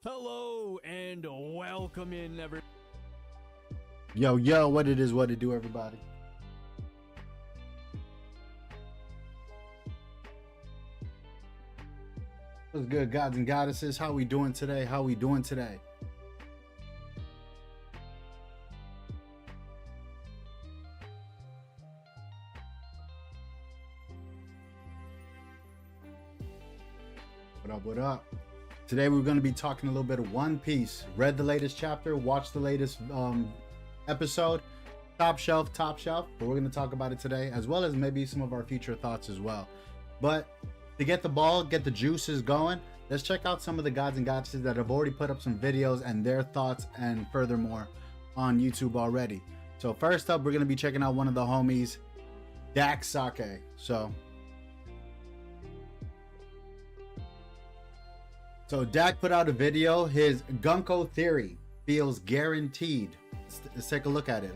Hello and welcome in every. Yo, what it do, everybody? What's good, gods and goddesses? How we doing today? What up? Today we're going to be talking a little bit of One Piece. Read the latest chapter, watched the latest episode. Top shelf. But we're going to talk about it today, as well as maybe some of our future thoughts as well. But to get the juices going, let's check out some of the gods and goddesses that have already put up some videos and their thoughts and furthermore on YouTube already. So first up, we're going to be checking out one of the homies, Dak Sake. So Dak put out a video. His Gunko theory feels guaranteed. Let's take a look at it.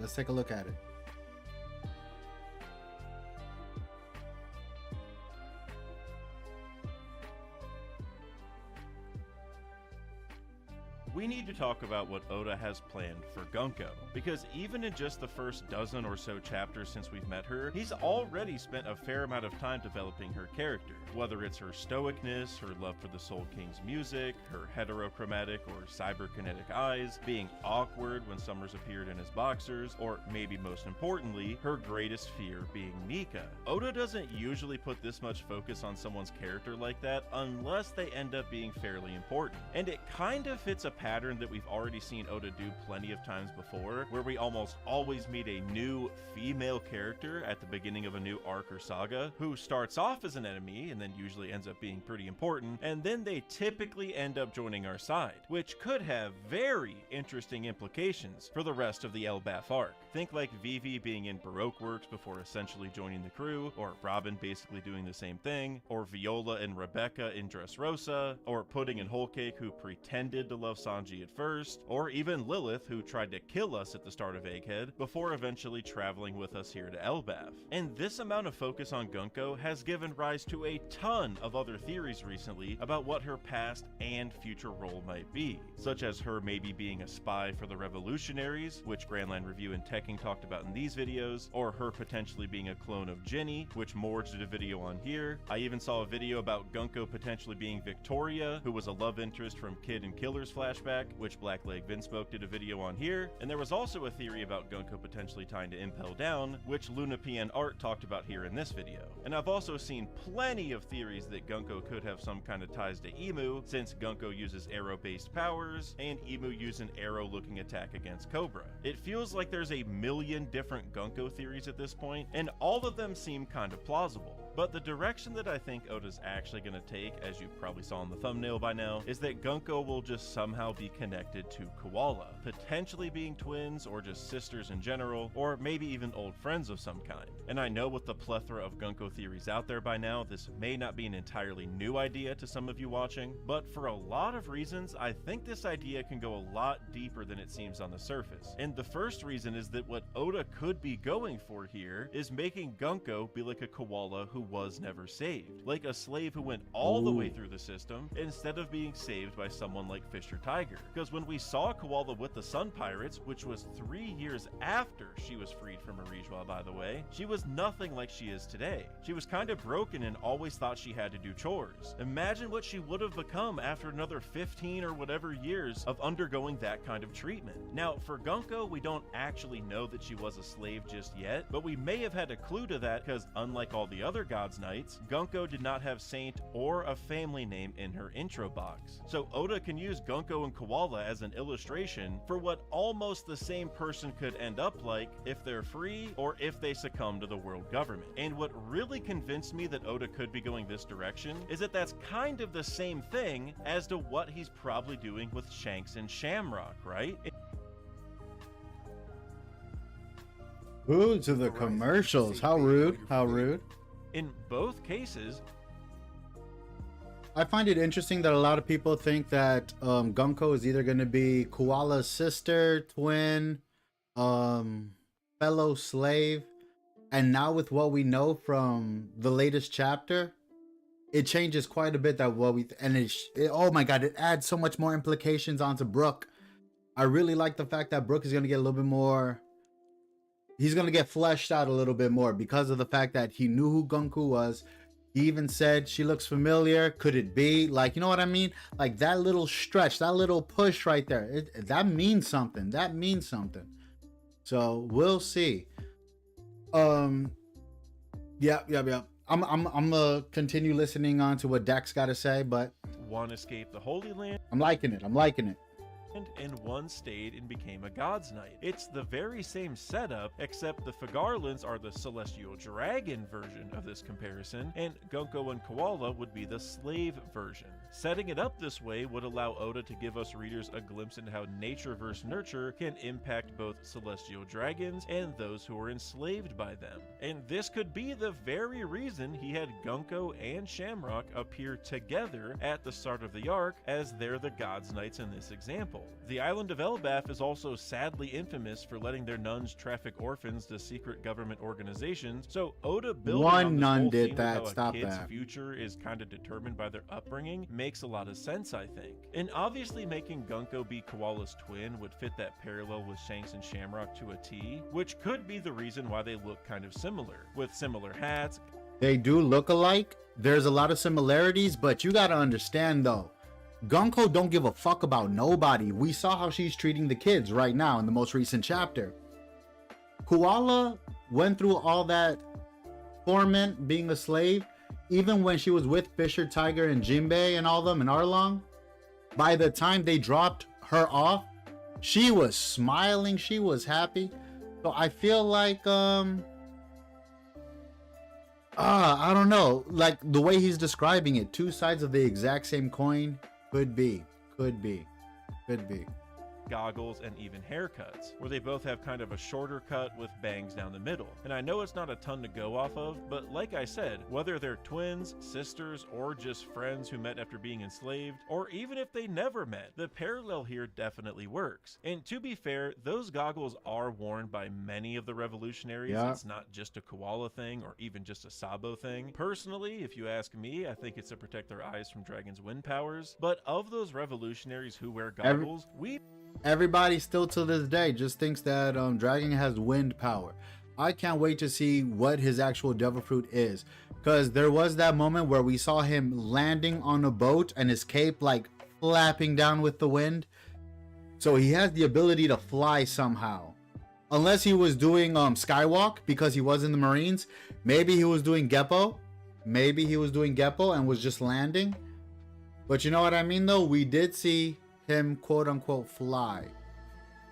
We need to talk about what Oda has planned for Gunko, because even in just the first dozen or so chapters since we've met her, he's already spent a fair amount of time developing her character. Whether it's her stoicness, her love for the Soul King's music, her heterochromatic or cyberkinetic eyes, being awkward when Summers appeared in his boxers, or maybe most importantly, her greatest fear being Nika. Oda doesn't usually put this much focus on someone's character like that unless they end up being fairly important. And it kind of fits a pattern that we've already seen Oda do plenty of times before, where we almost always meet a new female character at the beginning of a new arc or saga, who starts off as an enemy and then usually ends up being pretty important, and then they typically end up joining our side, which could have very interesting implications for the rest of the Elbaf arc. Think like Vivi being in Baroque Works before essentially joining the crew, or Robin basically doing the same thing, or Viola and Rebecca in Dressrosa, or Pudding and Whole Cake who pretended to love Sanji at first, or even Lilith who tried to kill us at the start of Egghead before eventually traveling with us here to Elbaf. And this amount of focus on Gunko has given rise to a ton of other theories recently about what her past and future role might be, such as her maybe being a spy for the revolutionaries, which Grandland Review and Tekking talked about in these videos, or her potentially being a clone of Ginny, which Morge did a video on here. I even saw a video about Gunko potentially being Victoria, who was a love interest from Kid and Killer's flashback, which Blackleg Vinsmoke did a video on here, and there was also a theory about Gunko potentially tying to Impel Down, which Luna PN Art talked about here in this video. And I've also seen plenty of theories that Gunko could have some kind of ties to Emu, since Gunko uses arrow-based powers, and Emu used an arrow-looking attack against Cobra. It feels like there's a million different Gunko theories at this point, and all of them seem kind of plausible. But the direction that I think Oda's actually going to take, as you probably saw in the thumbnail by now, is that Gunko will just somehow be connected to Koala, potentially being twins or just sisters in general, or maybe even old friends of some kind. And I know with the plethora of Gunko theories out there by now, this may not be an entirely new idea to some of you watching, but for a lot of reasons, I think this idea can go a lot deeper than it seems on the surface. And the first reason is that what Oda could be going for here is making Gunko be like a koala who was never saved, like a slave who went all the way through the system instead of being saved by someone like Fisher Tiger. Because when we saw Koala with the Sun Pirates, which was 3 years after she was freed from Marijwa, by the way, she was nothing like she is today. She was kind of broken and always thought she had to do chores. Imagine what she would have become after another 15 or whatever years of undergoing that kind of treatment. Now, for Gunko, we don't actually know that she was a slave just yet, but we may have had a clue to that because unlike all the other God's Knights, Gunko did not have Saint or a family name in her intro box. So Oda can use Gunko and Koala as an illustration for what almost the same person could end up like if they're free or if they succumb to the world government. And what really convinced me that Oda could be going this direction is that that's kind of the same thing as to what he's probably doing with Shanks and Shamrock, right? Ooh, to the commercials. How rude. In both cases, I find it interesting that a lot of people think that Gunko is either going to be Koala's sister, twin, fellow slave. And now with what we know from the latest chapter, it changes quite a bit that what we and oh my god, it adds so much more implications onto Brook. I really like the fact that Brook is going to get a little bit more, he's going to get fleshed out a little bit more because of the fact that he knew who Gunku was. He even said, she looks familiar, could it be? Like, you know what I mean? Like that little stretch, that little push right there, that means something. That means something. So we'll see. Yeah. I'm gonna continue listening on to what Dax got to say, but one escaped the Holy Land, I'm liking it. and one stayed and became a God's Knight. It's the very same setup, except the Fagarlands are the celestial dragon version of this comparison, and Gunko and Koala would be the slave version. Setting it up this way would allow Oda to give us readers a glimpse into how nature versus nurture can impact both celestial dragons and those who are enslaved by them. And this could be the very reason he had Gunko and Shamrock appear together at the start of the arc, as they're the God's Knights in this example. The island of Elbaf is also sadly infamous for letting their nuns traffic orphans to secret government organizations, so Oda building on this whole theme of how a kid's future is kind of determined by their upbringing makes a lot of sense, I think. And obviously making Gunko be Koala's twin would fit that parallel with Shanks and Shamrock to a T, which could be the reason why they look kind of similar, with similar hats. They do look alike. There's a lot of similarities, but you gotta understand though, Gunko don't give a fuck about nobody. We saw how she's treating the kids right now in the most recent chapter. Koala went through all that torment being a slave, even when she was with Fisher, Tiger, and Jinbei and all them and Arlong. By the time they dropped her off, she was smiling, she was happy. So I feel like I don't know, like the way he's describing it, two sides of the exact same coin. Could be. Goggles, and even haircuts, where they both have kind of a shorter cut with bangs down the middle. And I know it's not a ton to go off of, but like I said, whether they're twins, sisters, or just friends who met after being enslaved, or even if they never met, the parallel here definitely works. And to be fair, those goggles are worn by many of the revolutionaries. Yeah. It's not just a Koala thing or even just a Sabo thing. Personally, if you ask me, I think it's to protect their eyes from Dragon's wind powers. But of those revolutionaries who wear goggles, everybody still to this day just thinks that Dragon has wind power. I can't wait to see what his actual devil fruit is, because there was that moment where we saw him landing on a boat and his cape like flapping down with the wind. So he has the ability to fly somehow, unless he was doing skywalk because he was in the Marines. Maybe he was doing Geppo and was just landing. But you know what I mean though, we did see him quote unquote fly.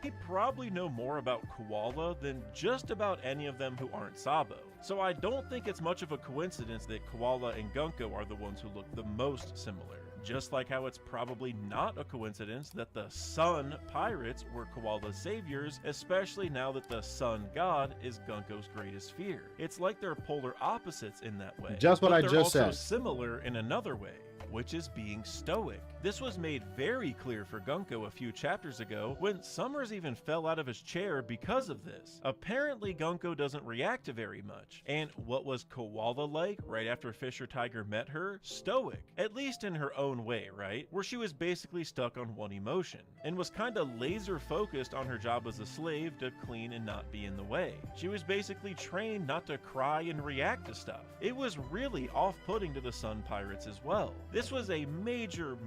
We probably know more about Koala than just about any of them who aren't Sabo. So I don't think it's much of a coincidence that Koala and Gunko are the ones who look the most similar. Just like how it's probably not a coincidence that the Sun Pirates were Koala's saviors, especially now that the Sun God is Gunko's greatest fear. It's like they're polar opposites in that way. Just what I just said. They're also similar in another way, which is being stoic. This was made very clear for Gunko a few chapters ago, when Summers even fell out of his chair because of this. Apparently Gunko doesn't react to very much, and what was Koala like right after Fisher Tiger met her? Stoic, at least in her own way, right? Where she was basically stuck on one emotion, and was kinda laser focused on her job as a slave to clean and not be in the way. She was basically trained not to cry and react to stuff. It was really off-putting to the Sun Pirates as well. This was a major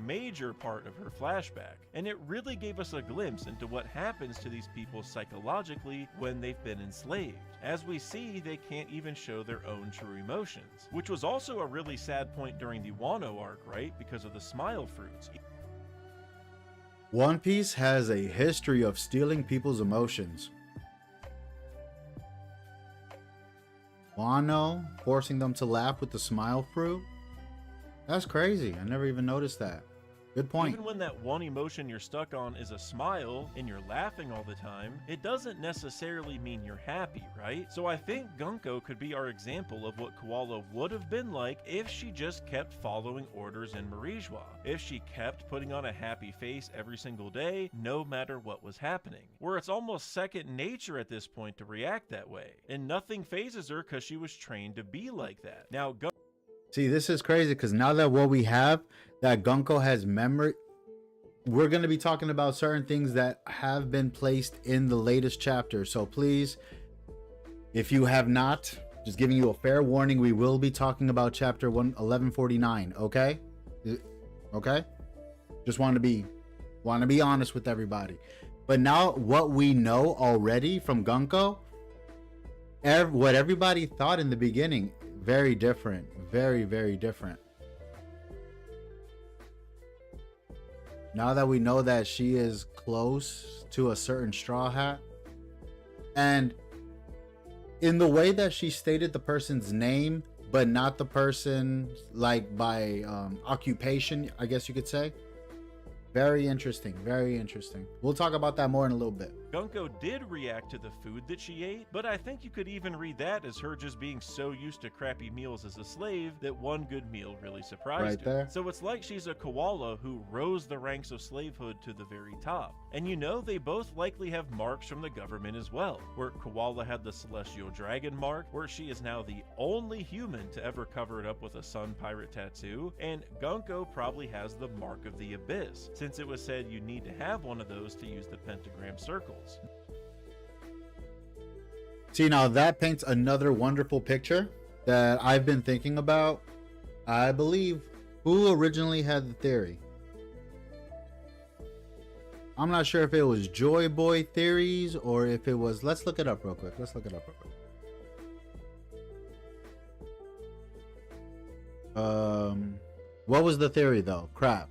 part of her flashback, and it really gave us a glimpse into what happens to these people psychologically when they've been enslaved. As we see, they can't even show their own true emotions, which was also a really sad point during the Wano arc, right? Because of the smile fruits. One Piece has a history of stealing people's emotions. Wano forcing them to laugh with the smile fruit? That's crazy. I never even noticed that. Good point. Even when that one emotion you're stuck on is a smile and you're laughing all the time, it doesn't necessarily mean you're happy, right? So I think Gunko could be our example of what Koala would have been like if she just kept following orders in Marijois. If she kept putting on a happy face every single day, no matter what was happening. Where it's almost second nature at this point to react that way. And nothing phases her because she was trained to be like that. Now, See, this is crazy because now that what we have, that Gunko has memory, we're going to be talking about certain things that have been placed in the latest chapter. So please, if you have not, just giving you a fair warning, we will be talking about chapter 1149. Okay? Okay? Just want to be honest with everybody. But now what we know already from Gunko, what everybody thought in the beginning, very different. Very, very different. Now that we know that she is close to a certain Straw Hat, and in the way that she stated the person's name, but not the person like by occupation, I guess you could say. Very interesting. Very interesting. We'll talk about that more in a little bit. Gunko did react to the food that she ate, but I think you could even read that as her just being so used to crappy meals as a slave that one good meal really surprised her. There. So it's like she's a koala who rose the ranks of slavehood to the very top. And you know, they both likely have marks from the government as well, where Koala had the celestial dragon mark, where she is now the only human to ever cover it up with a sun pirate tattoo, and Gunko probably has the mark of the abyss, since it was said you need to have one of those to use the pentagram circles. See, now that paints another wonderful picture that I've been thinking about. I believe who originally had the theory. I'm not sure if it was Joy Boy Theories or if it was, let's look it up real quick. What was the theory though? Crap.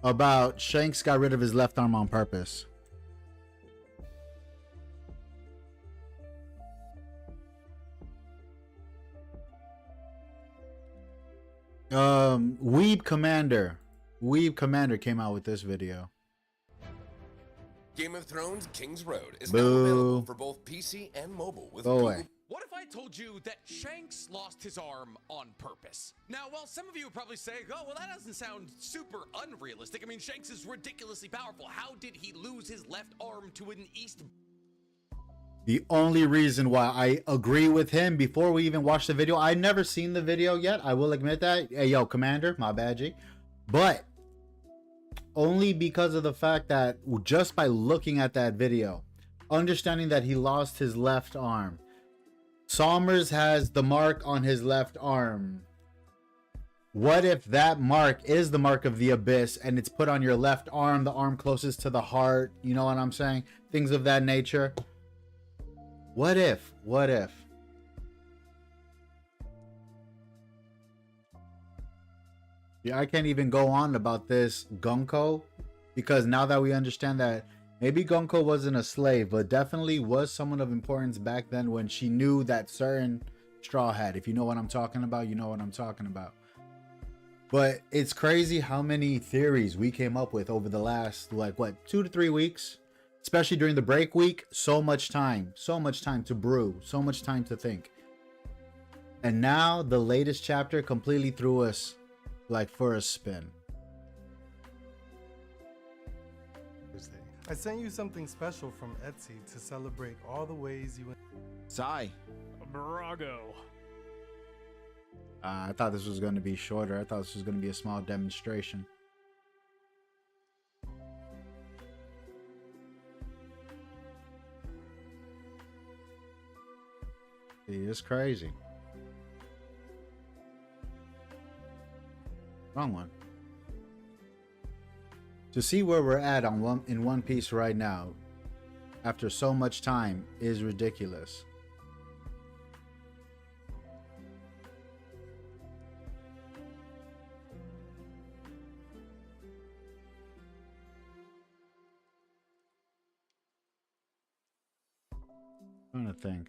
About Shanks got rid of his left arm on purpose. Weeb Commander came out with this video. Game of Thrones King's Road is Boo. now available for both PC and mobile with Go Google. away. What if I told you that Shanks lost his arm on purpose? Now, well, some of you would probably say, oh, well, that doesn't sound super unrealistic. I mean, Shanks is ridiculously powerful. How did he lose his left arm to an East? The only reason why I agree with him before we even watch the video, I've never seen the video yet. I will admit that. Hey, yo, Commander, my bad, G. But only because of the fact that just by looking at that video, understanding that he lost his left arm, Somers has the mark on his left arm. What if that mark is the mark of the abyss and it's put on your left arm, the arm closest to the heart? You know what I'm saying? Things of that nature. What if? What if? Yeah, I can't even go on about this Gunko because now that we understand that maybe Gunko wasn't a slave, but definitely was someone of importance back then when she knew that certain Straw Hat. If you know what I'm talking about, you know what I'm talking about. But it's crazy how many theories we came up with over the last, like, what, 2 to 3 weeks? Especially during the break week. So much time to brew, so much time to think. And now the latest chapter completely threw us like for a spin. I sent you something special from Etsy to celebrate all the ways you... Sigh. Brago. I thought this was going to be shorter. I thought this was going to be a small demonstration. See, it's crazy. Wrong one. To see where we're at in One Piece right now, after so much time, is ridiculous. I'm trying to think.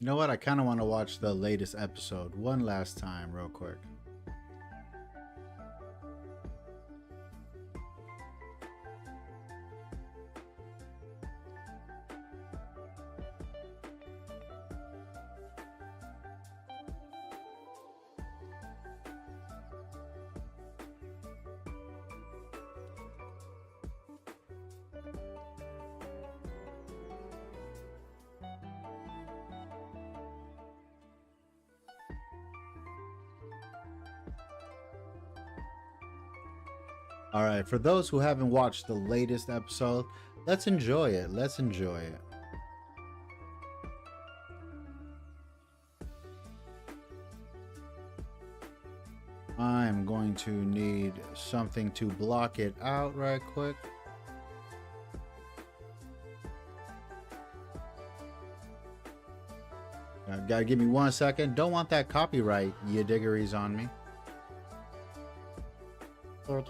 You know what? I kind of want to watch the latest episode one last time, real quick. All right, for those who haven't watched the latest episode, let's enjoy it. Let's enjoy it. I'm going to need something to block it out right quick. Gotta give me 1 second. Don't want that copyright, you diggeries on me. Yeah.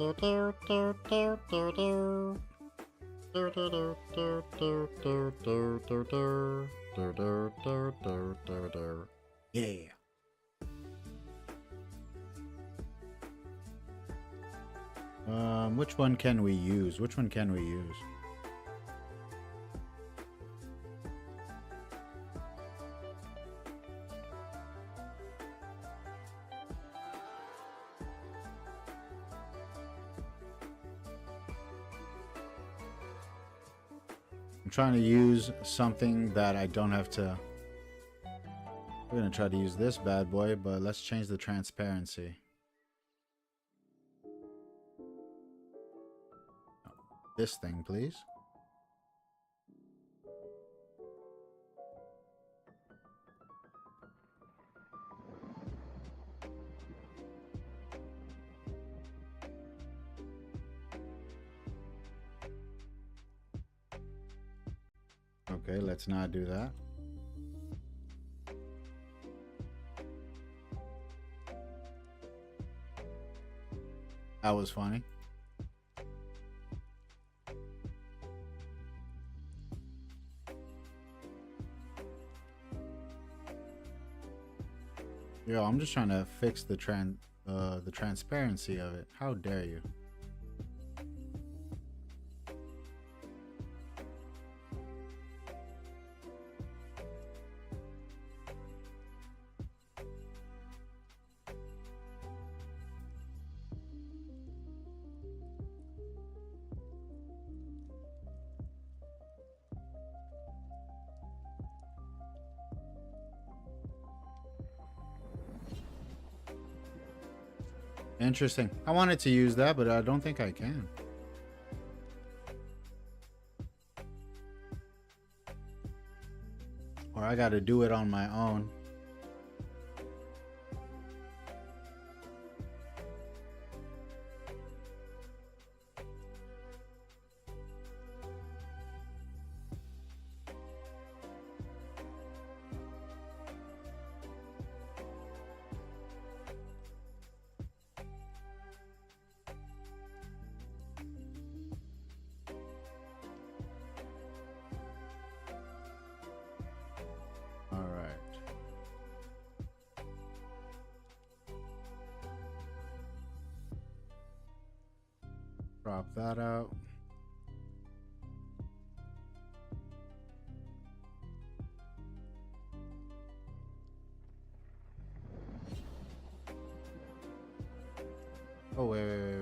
Which one can we use? Which one can we use? I'm trying to use something that I don't have to. We're gonna try to use this bad boy, but let's change the transparency. This thing, please. Okay, let's not do that. That was funny. Yo, I'm just trying to fix the transparency of it. How dare you? Interesting. I wanted to use that, but I don't think I can. Or I gotta do it on my own. Crop that out. Oh, wait.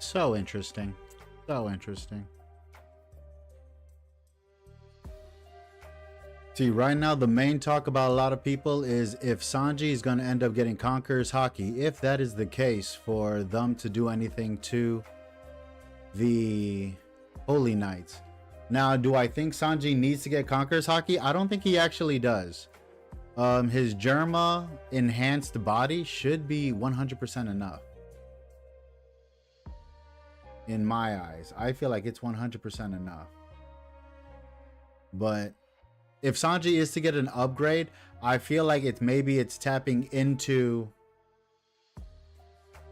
So interesting. So interesting. See, right now, the main talk about a lot of people is if Sanji is going to end up getting Conqueror's Haki, if that is the case for them to do anything to the Holy Knights. Now, do I think Sanji needs to get Conqueror's Haki? I don't think he actually does. His Germa enhanced body should be 100% enough. In my eyes, I feel like it's 100% enough. But if Sanji is to get an upgrade, I feel like it's tapping into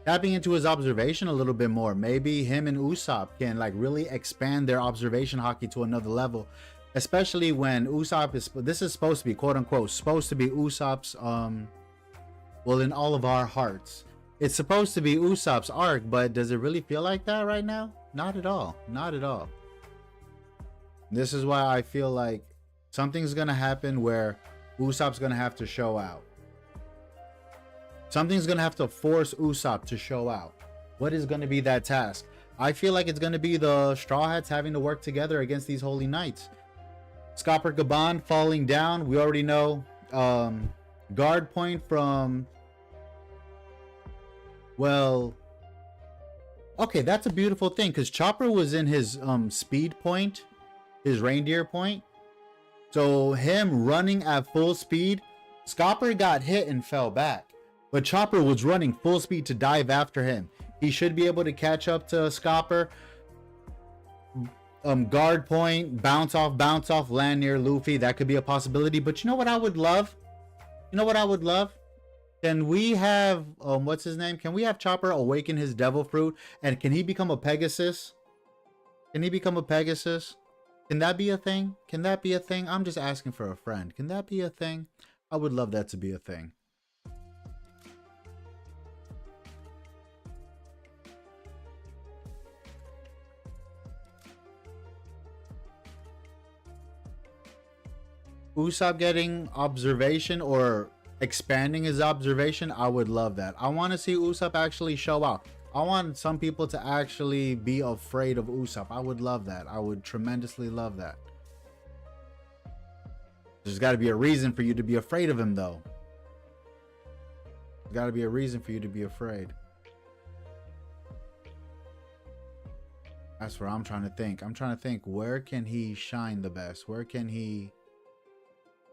his observation a little bit more. Maybe him and Usopp can like really expand their observation haki to another level, especially when Usopp this is supposed to be, quote unquote, supposed to be Usopp's well, in all of our hearts, it's supposed to be Usopp's arc, but does it really feel like that right now? Not at all. Not at all. This is why I feel like something's gonna happen where Usopp's gonna have to show out. Something's gonna have to force Usopp to show out. What is gonna be that task? I feel like it's gonna be the Straw Hats having to work together against these Holy Knights. Scopper Gaban falling down. We already know. Guard point from... Well... Okay, that's a beautiful thing, because Chopper was in his speed point. His reindeer point. So him running at full speed, Scopper got hit and fell back, but Chopper was running full speed to dive after him. He should be able to catch up to Scopper. Guard point, bounce off, land near Luffy. That could be a possibility. But you know what I would love? Can we have what's his name? Can we have Chopper awaken his devil fruit, and can he become a Pegasus? Can that be a thing? I'm just asking for a friend. Can that be a thing? I would love that to be a thing. Usopp getting observation or expanding his observation, I would love that. I want to see Usopp actually show out. I want some people to actually be afraid of Usopp. I would love that. I would tremendously love that. There's got to be a reason for you to be afraid of him, though. There's got to be a reason for you to be afraid. That's what I'm trying to think. I'm trying to think, where can he shine the best? Where can he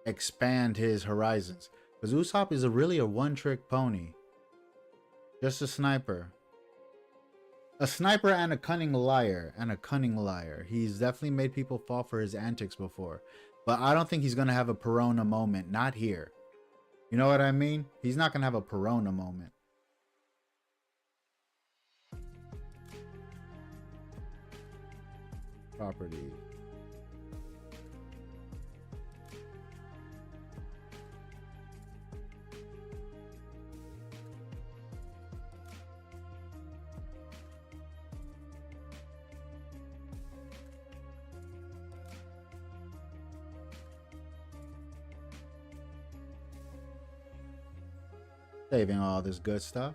expand his horizons? Because Usopp is really a one-trick pony. Just a sniper. A sniper and a cunning liar. He's definitely made people fall for his antics before. But I don't think he's going to have a Perona moment. Not here. You know what I mean? He's not going to have a Perona moment. Property. Saving all this good stuff.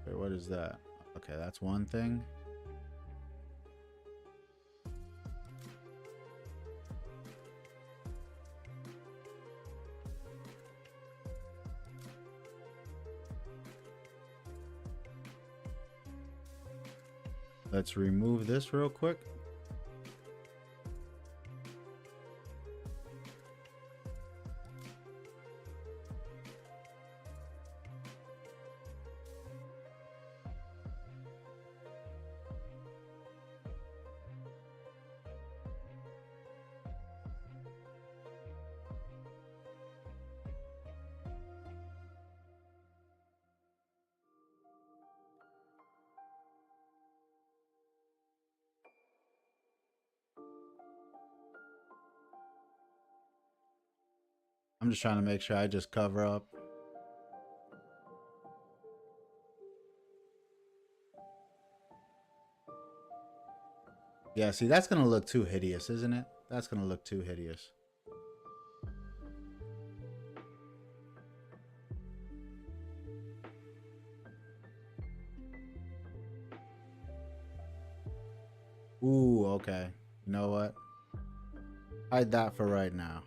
Okay, what is that? Okay, that's one thing. Let's remove this real quick. I'm just trying to make sure I just cover up. Yeah, see, that's going to look too hideous, isn't it? That's going to look too hideous. Okay. You know what? Hide that for right now.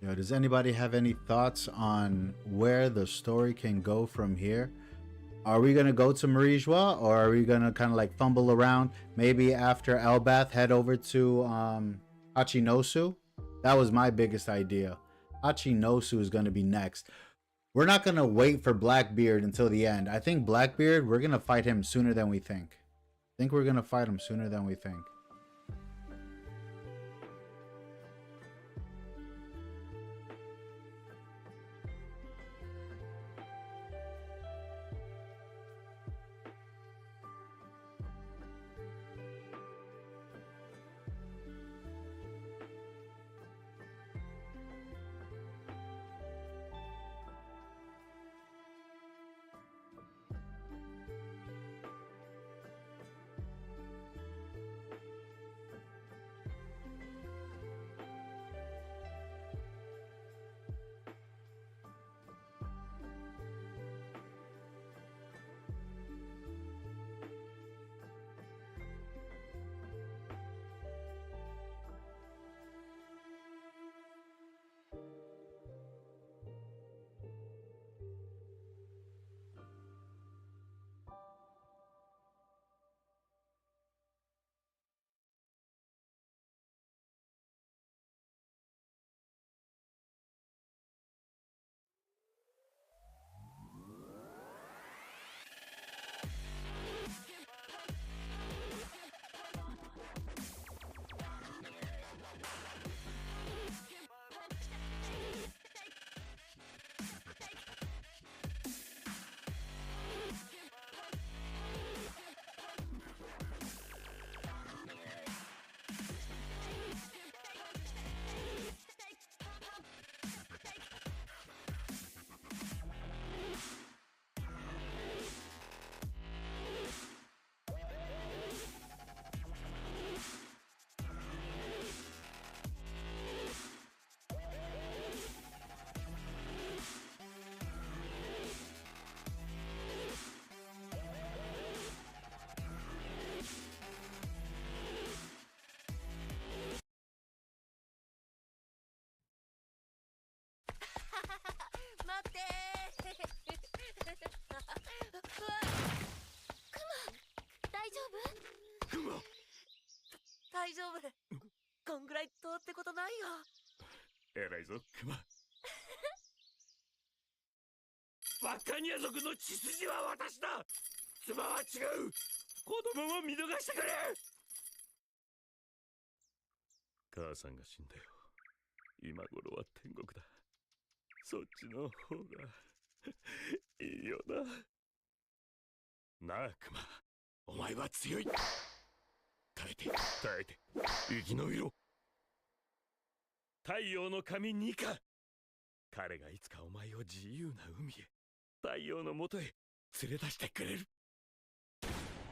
Yo, does anybody have any thoughts on where the story can go from here? Are we gonna go to Marie Joie, or are we gonna kind of like fumble around? Maybe after Elbath, head over to Hachinosu. That was my biggest idea. Hachinosu is gonna be next. We're not gonna wait for Blackbeard until the end. I think Blackbeard, we're gonna fight him sooner than we think. I think we're gonna fight him sooner than we think.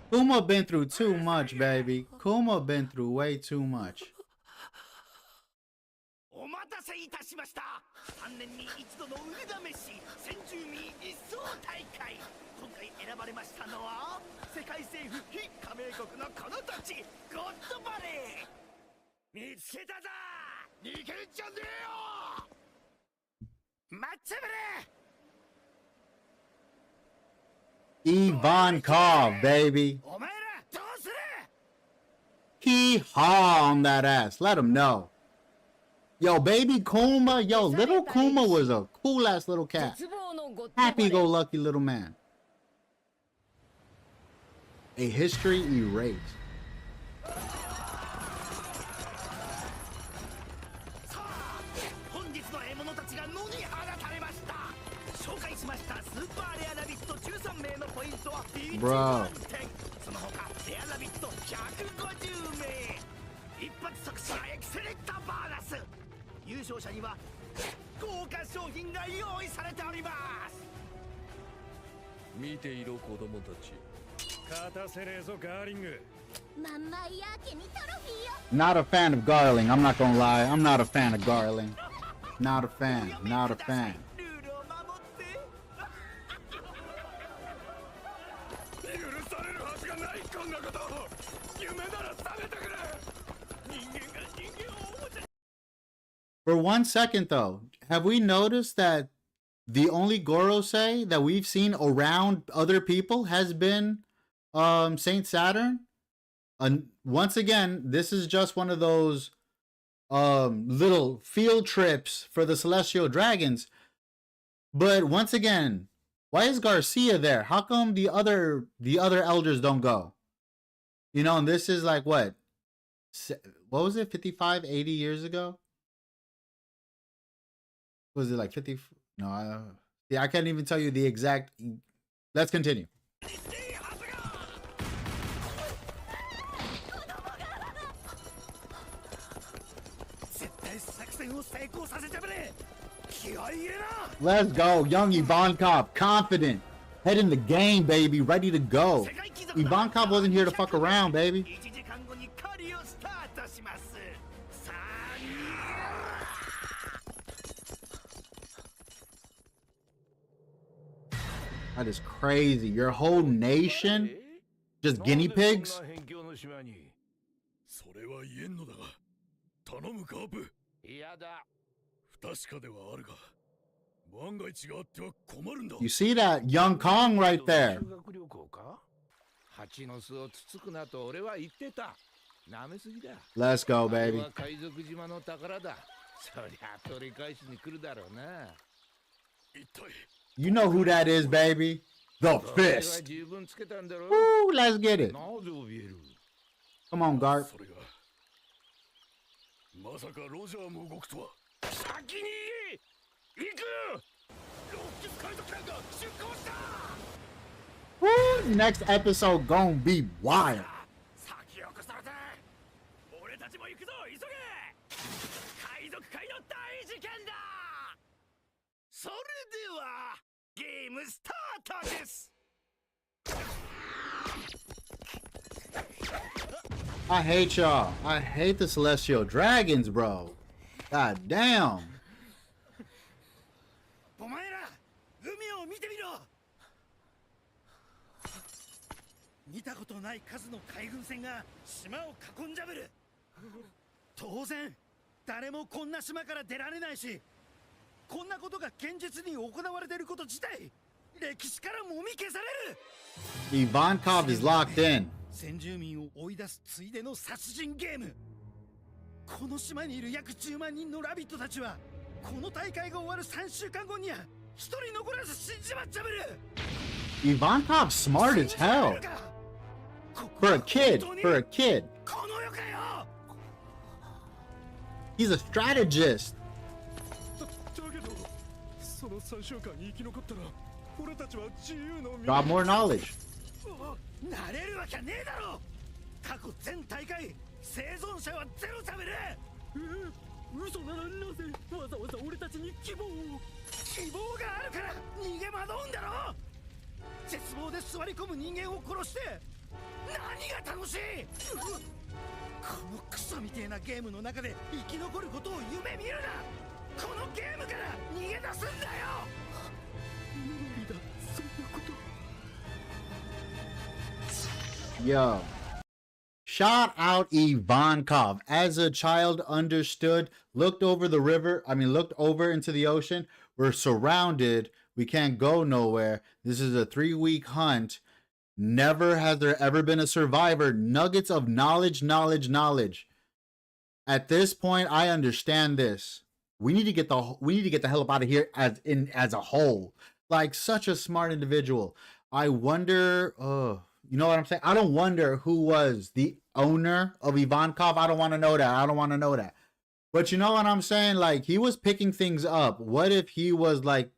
Kuma been through too much, baby. Kuma been through way too much. お待たせいたしました。3年に一度の腕試し先住民一層大会。今回選ばれましたのは世界政府非加盟国のこのたちゴッドバレー。見つけたぞ。逃げんじゃねえよ。待ってくれ。 Ivankov, baby. お前らどうする？ He haw on that ass. Let him know. Yo, baby Kuma. Yo, little Kuma was a cool ass little cat. Happy-go-lucky little man. A history erased. さあ、本日の獲物たちが野に放たれました。紹介しましたスーパーレアラビット13名のポイントは1万点。その他レアラビット150名。一発即死エクセレントボーナス。優勝者には豪華商品が用意されております。見ていろ子供たち。勝たせねえぞガーリング。 Not a fan of Garling. I'm not gonna lie. I'm not a fan of Garling. Not a fan. Not a fan. ルールを守って許されるはずがないこんなこと夢なら覚めてくれ人間が人間をおもちゃ For 1 second though, have we noticed that the only Gorosei that we've seen around other people has been Saint Saturn? Once again, this is just one of those little field trips for the Celestial Dragons. But once again, why is Garcia there? How come the other elders don't go? You know, and this is like what was it, 55, 80 years ago? Was it like 50? No, I can't even tell you the exact. Let's continue. Let's go, young Ivankov, confident, head in the game, baby, ready to go. Ivankov wasn't here to fuck around, baby. That is crazy. Your whole nation? Just guinea pigs? それは言えんのだが、頼むカープ。嫌だ。不確かではあるが、万が一があっては困るんだ。You see that young Kong right there? 修学旅行か？蜂の巣をつつくなと俺は言ってた。舐めすぎだ。Let's go, baby. 海賊島の宝だ。そりゃ取り返しに来るだろうな。一体。 You know who that is, baby. The Fist. Woo, let's get it. Come on, Garp. Woo, next episode gonna be wild. それではゲームスタートです。 I hate y'all. I hate the Celestial Dragons, bro. God damn. お前ら海を見てみろ。見たことない数の海軍船が島を囲んじゃぶる。当然誰もこんな島から出られないし、こんなことが現実に行われていること自体歴史からもみ消される。 Ivankov is locked in. 先住民を追い出すついでの殺人ゲーム。この島にいる約10万人のラビットたちはこの大会が終わる3週間後には一人残らず死んじまっちゃぶる。 Ivankov's smart as hell. For a kid. For a kid. この世かよ。 He's a strategist. だけどその3週間に生き残ったら俺たちは自由の身。 Got more knowledge. なれるわけねえだろ。過去全大会生存者はゼロ食べる。嘘ならなぜわざわざ俺たちに希望があるから逃げ惑うんだろ。絶望で座り込む人間を殺して何が楽しい。このクソみてえなゲームの中で生き残ることを夢見るな。このゲームから逃げ出すんだよ。無理だそんなこと。 Yo. Shout out Ivankov. As a child, understood, looked over the river. Looked over into the ocean. We're surrounded. We can't go nowhere. This is a 3-week hunt. Never has there ever been a survivor. Nuggets of knowledge. At this point, I understand this. We need to get the hell up out of here as a whole. Like, such a smart individual. I wonder, you know what I'm saying? I don't wonder who was the owner of Ivankov. I don't want to know that. But you know what I'm saying? Like, he was picking things up. What if he was like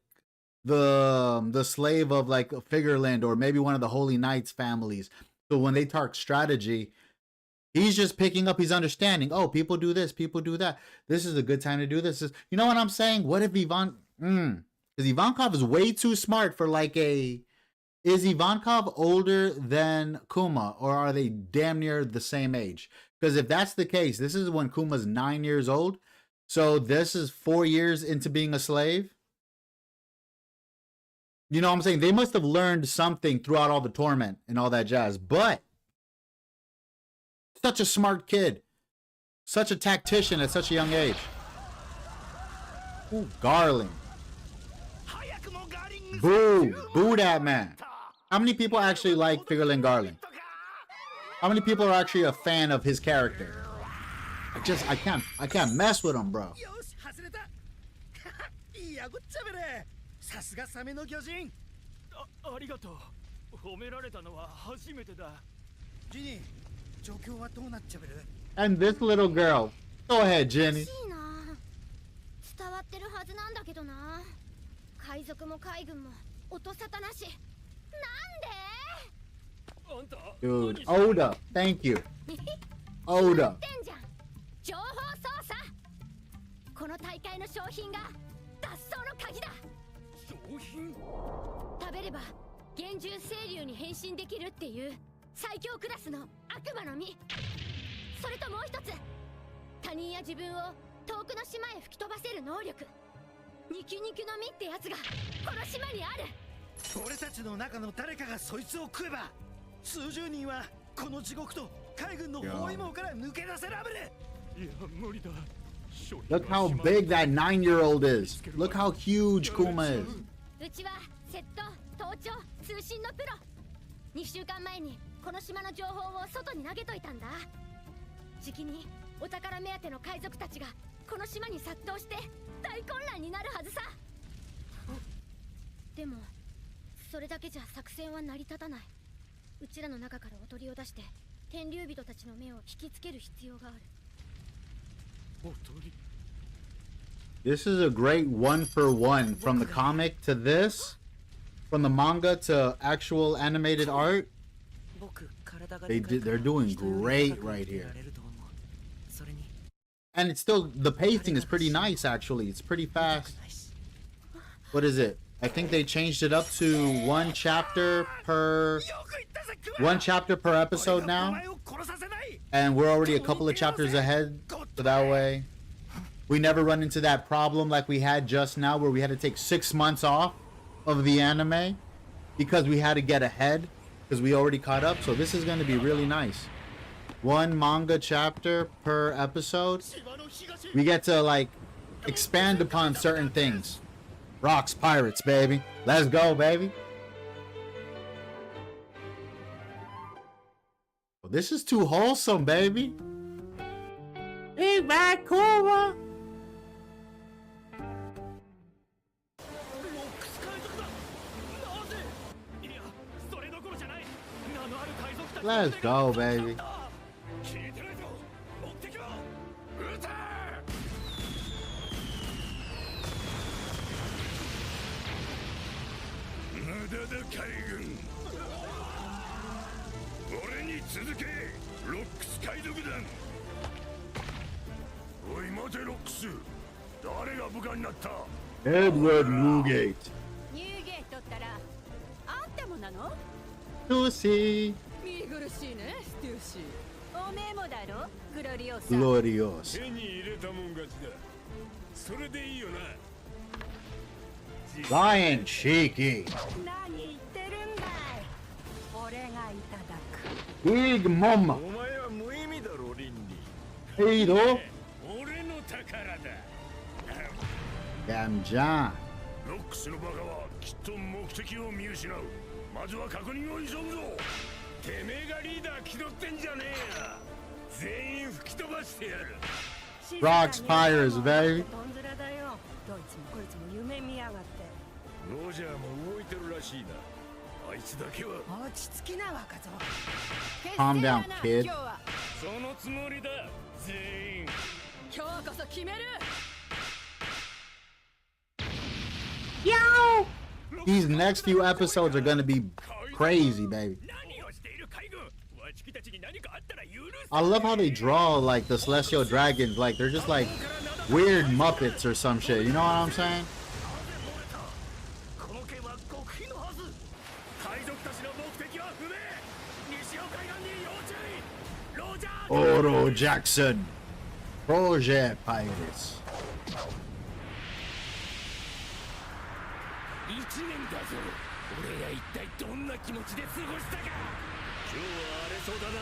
the slave of like Figureland or maybe one of the Holy Knights families? So when they talk strategy, he's just picking up, he's understanding. Oh, people do this, people do that. This is a good time to do this. You know what I'm saying? What if because Ivankov is way too smart for like a Is Ivankov older than Kuma, or are they damn near the same age? Because if that's the case, this is when Kuma's 9 years old. So this is 4 years into being a slave. You know what I'm saying? They must have learned something throughout all the torment and all that jazz. But such a smart kid. Such a tactician at such a young age. Ooh, Garling. Boo. Boo that man. How many people actually like Figurlin Garling? How many people are actually a fan of his character? I can't mess with him, bro. さすがサメの巨人。ありがとう。褒められたのは初めてだ。ジニー、状況はどうなっちゃべる？ And this little girl. Go ahead, Jenny. 伝わってるはずなんだけどな。海賊も海軍も音沙汰なし。なんで？ Dude, Oda, thank you. Oda. 情報操作。この大会の商品が脱走の鍵だ。商品？食べれば厳重清流に変身できるっていう最強クラスの悪魔の実。それともう一つ、他人や自分を遠くの島へ吹き飛ばせる能力。ニキニキの実ってやつがこの島にある。俺たちの中の誰かがそいつを食えば、数十人はこの地獄と海軍の包囲網から抜け出せらぶれ。いや、無理だ。 Look how big that 9-year-old is. Look how huge Kuma is. うちは窃盗、盗聴、通信のプロ。2週間前にこの島の情報を外に投げといたんだ。じきにお宝目当ての海賊たちがこの島に殺到して大混乱になるはずさ。でもそれだけじゃ作戦は成り立たない。うちらの中からおとりを出して天竜人たちの目を引きつける必要がある。 This is a great 1-for-1 from the comic to this, from the manga to actual animated art. They're doing great right here. And it's still, the pacing is pretty nice actually. It's pretty fast. What is it? I think they changed it up to one chapter per episode now. And we're already a couple of chapters ahead, so that way we never run into that problem like we had just now where we had to take 6 months off of the anime because we had to get ahead because we already caught up. So this is going to be really nice. One manga chapter per episode. We get to like expand upon certain things. Rocks, pirates, baby. Let's go, baby. This is too wholesome, baby. Hey, back, Kuma. Let's go, baby. Edward Newgate. Lucy. Glorious. Lion cheeky. Big Mama. Hey, though. Damn John. Rocks, fires, baby. Calm down, kid. Yo! These next few episodes are gonna be crazy, baby. I love how they draw like the celestial dragons, like they're just like weird Muppets or some shit. You know what I'm saying? Oro Jackson. Project Pirates. 1年だぞ。俺が一体どんな気持ちで過ごしたか。今日は荒れそうだな。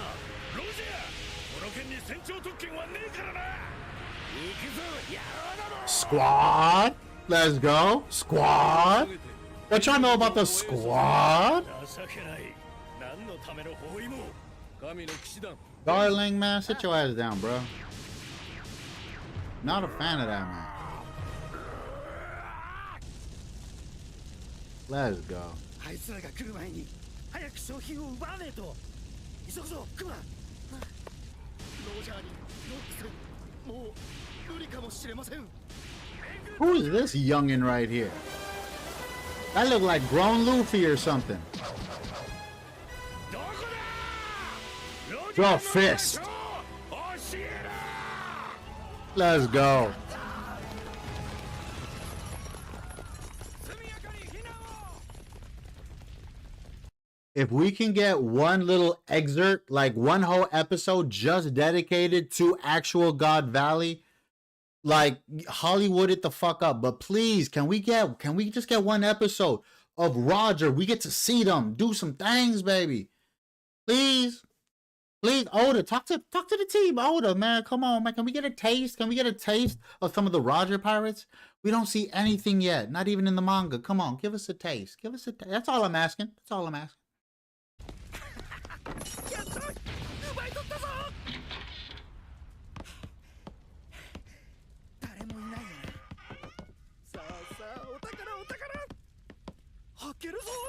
ロジャー、この件に船長特権はねえからな。行くぞ、野郎だろ。 Squad. Let's go. Squad. What y'all know about the squad? 情けない。何のための包囲網。神の騎士団。 Darling, man, sit your ass down, bro. Not a fan of that, man. Let's go. あいつらが来る前に早く商品を奪わねえと。急ぐぞクマ。ロジャーにノックス、もう無理かもしれません。 Who is this youngin' right here? That look like grown Luffy or something. Draw fist. Let's go. If we can get one little excerpt, like one whole episode just dedicated to actual God Valley, like Hollywood it the fuck up. But please, can we just get one episode of Roger? We get to see them do some things, baby. Please. Please, Oda, talk to the team. Oda, man, come on, man. Can we get a taste? Can we get a taste of some of the Roger pirates? We don't see anything yet, not even in the manga. Come on, give us a taste. Give us a taste. That's all I'm asking. That's all I'm asking.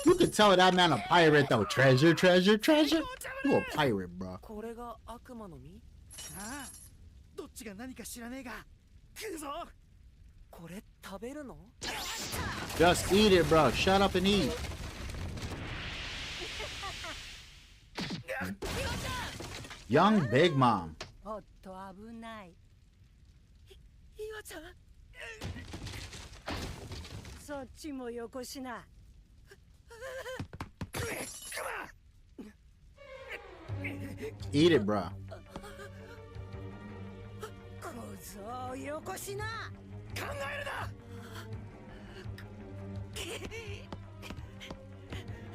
You can tell that man a pirate though. Treasure, treasure, treasure. You a pirate, bro. これが悪魔の実？ああ、どっちが何か知らねえが食うぞ。これ食べるの？ Just eat it, bro. Shut up and eat. Young Big Mom. おっと危ない。岩ちゃん。そっちもよこしな。 Eat it, bro. 小僧よこしな。考えるな。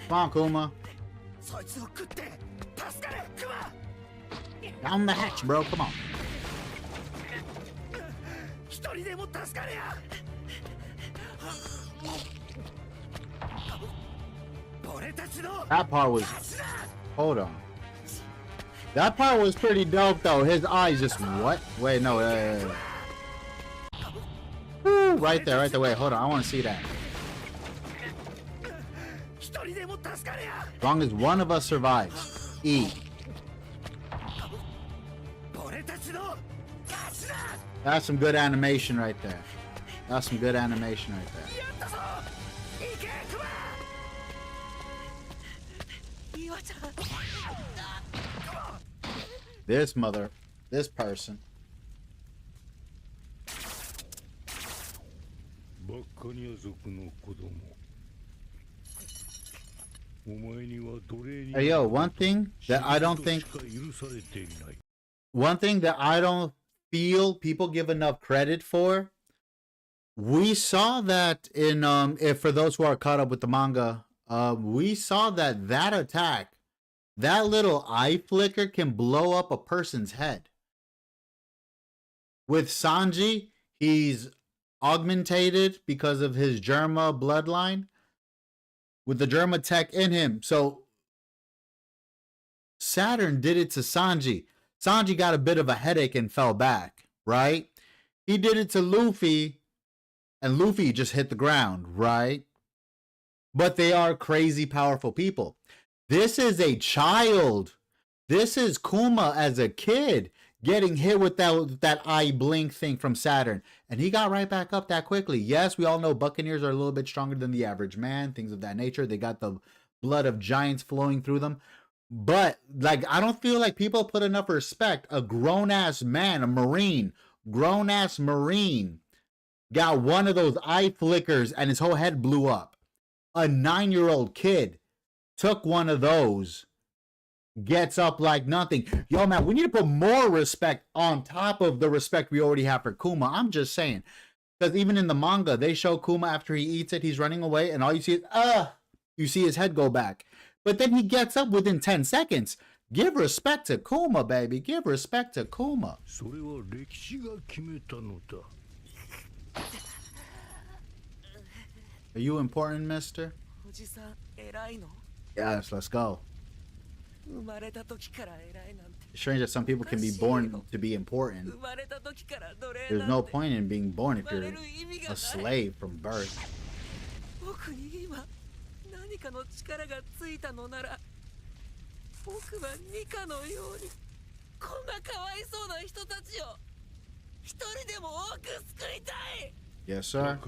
Come on, Kuma. そいつを食って助かれクマ。 Down the hatch, bro. Come on. 一人でも助かれや。 That part was... Hold on. That part was pretty dope, though. His eyes just... What? Wait, no. Woo, right there, right there. Wait, hold on. I want to see that. As long as one of us survives. Eat. That's some good animation right there. That's some good animation right there. This person. バカニア族の子供。お前には奴隷に Hey, yo, one thing that I don't think... 許されていない。 One thing that I don't feel people give enough credit for, we saw that in if for those who are caught up with the manga, we saw that attack, that little eye flicker can blow up a person's head. With Sanji, he's augmented because of his Germa bloodline with the Germa tech in him. So Saturn did it to Sanji. Sanji got a bit of a headache and fell back, right? He did it to Luffy, and Luffy just hit the ground, right? But they are crazy powerful people. This is a child. This is Kuma as a kid getting hit with that eye blink thing from Saturn. And he got right back up that quickly. Yes, we all know Buccaneers are a little bit stronger than the average man, things of that nature. They got the blood of giants flowing through them. But, like, I don't feel like people put enough respect. A grown-ass man, a Marine, grown-ass Marine, got one of those eye flickers and his whole head blew up. A 9-year-old kid took one of those gets up like nothing. Yo, man, we need to put more respect on top of the respect we already have for Kuma. I'm just saying. Because even in the manga, they show Kuma after he eats it, he's running away, and all you see is, you see his head go back. But then he gets up within 10 seconds. Give respect to Kuma, baby. Give respect to Kuma. Are you important, mister? Yes, let's go. It's strange that some people can be born to be important. There's no point in being born if you're a slave from birth. Yes, sir.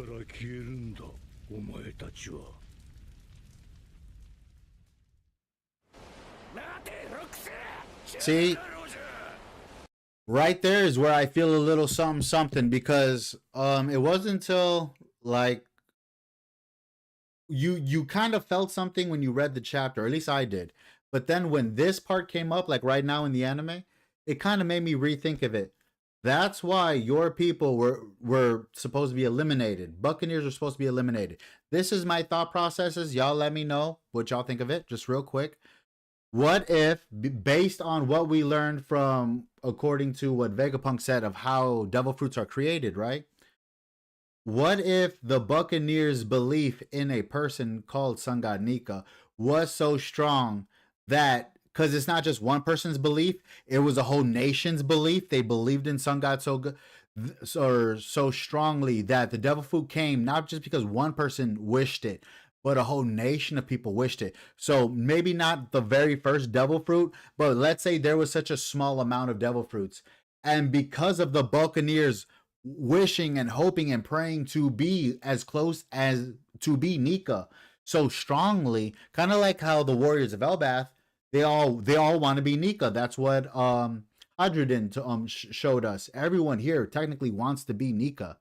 See, right there is where I feel a little something because it wasn't until like you kind of felt something when you read the chapter, or at least I did. But then when this part came up, like right now in the anime, it kind of made me rethink of it. That's why your people were supposed to be eliminated. Buccaneers were supposed to be eliminated. This is my thought processes. Y'all let me know what y'all think of it, just real quick. What if, based on what we learned from, according to what Vegapunk said of how devil fruits are created, right? What if the Buccaneers' belief in a person called Sun God Nika was so strong that, because it's not just one person's belief, it was a whole nation's belief. They believed in Sun God so strongly that the devil fruit came not just because one person wished it, but a whole nation of people wished it. So maybe not the very first devil fruit, but let's say there was such a small amount of devil fruits. And because of the Buccaneers wishing and hoping and praying to be as close as to be Nika so strongly, kind of like how the Warriors of Elbath, they all want to be Nika. That's what Hadrian showed us. Everyone here technically wants to be Nika.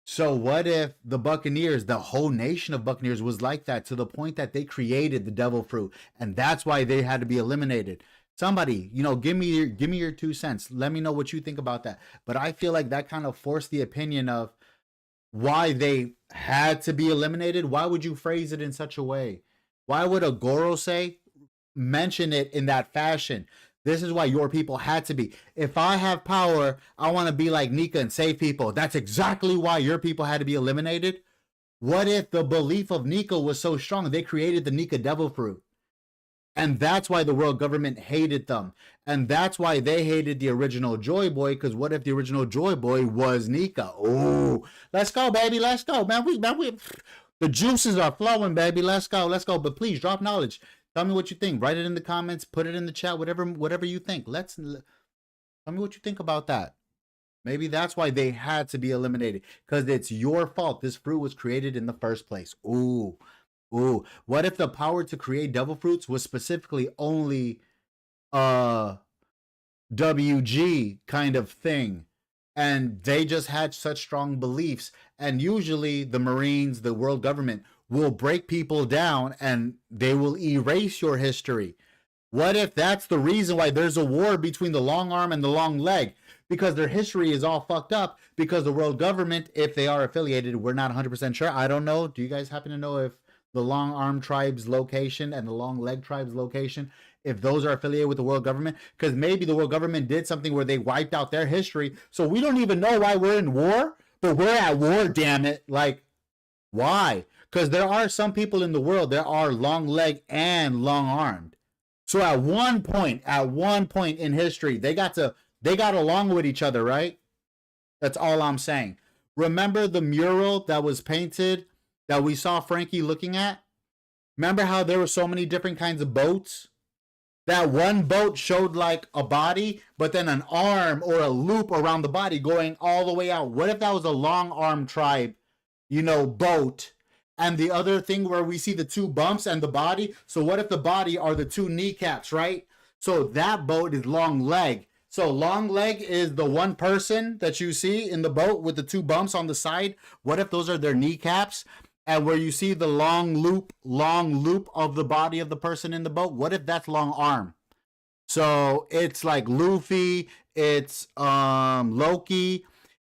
So what if the Buccaneers, the whole nation of Buccaneers, was like that to the point that they created the devil fruit, and that's why they had to be eliminated? Somebody, give me your 2 cents. Let me know what you think about that. But I feel like that kind of forced the opinion of why they had to be eliminated. Why would you phrase it in such a way? Why would a Goro mention it in that fashion? This is why your people had to be. If I have power, I want to be like Nika and save people. That's exactly why your people had to be eliminated. What if the belief of Nika was so strong, they created the Nika devil fruit? And that's why the world government hated them. And that's why they hated the original Joy Boy, because what if the original Joy Boy was Nika? Oh, let's go, baby. Let's go, man. The juices are flowing, baby. Let's go. But please drop knowledge. Tell me what you think. Write it in the comments. Put it in the chat. Whatever you think. Tell me what you think about that. Maybe that's why they had to be eliminated, because it's your fault. This fruit was created in the first place. Ooh. What if the power to create devil fruits was specifically only WG kind of thing, and they just had such strong beliefs, and usually the Marines, the world government, will break people down and they will erase your history. What if that's the reason why there's a war between the long arm and the long leg? Because their history is all fucked up, because the world government, if they are affiliated, we're not 100% sure. I don't know. Do you guys happen to know if the long arm tribe's location and the long leg tribe's location, if those are affiliated with the world government? Because maybe the world government did something where they wiped out their history, so we don't even know why we're in war, but we're at war, damn it. Like, why? Because there are some people in the world that are long leg and long armed. So at one point in history, they got along with each other, right? That's all I'm saying. Remember the mural that was painted that we saw Frankie looking at? Remember how there were so many different kinds of boats? That one boat showed like a body, but then an arm or a loop around the body going all the way out. What if that was a long arm tribe, boat? And the other thing where we see the two bumps and the body. So what if the body are the two kneecaps, right? So that boat is long leg. So long leg is the one person that you see in the boat with the two bumps on the side. What if those are their kneecaps? and where you see the long loop of the body of the person in the boat, what if that's long arm? So it's like Luffy, it's Loki,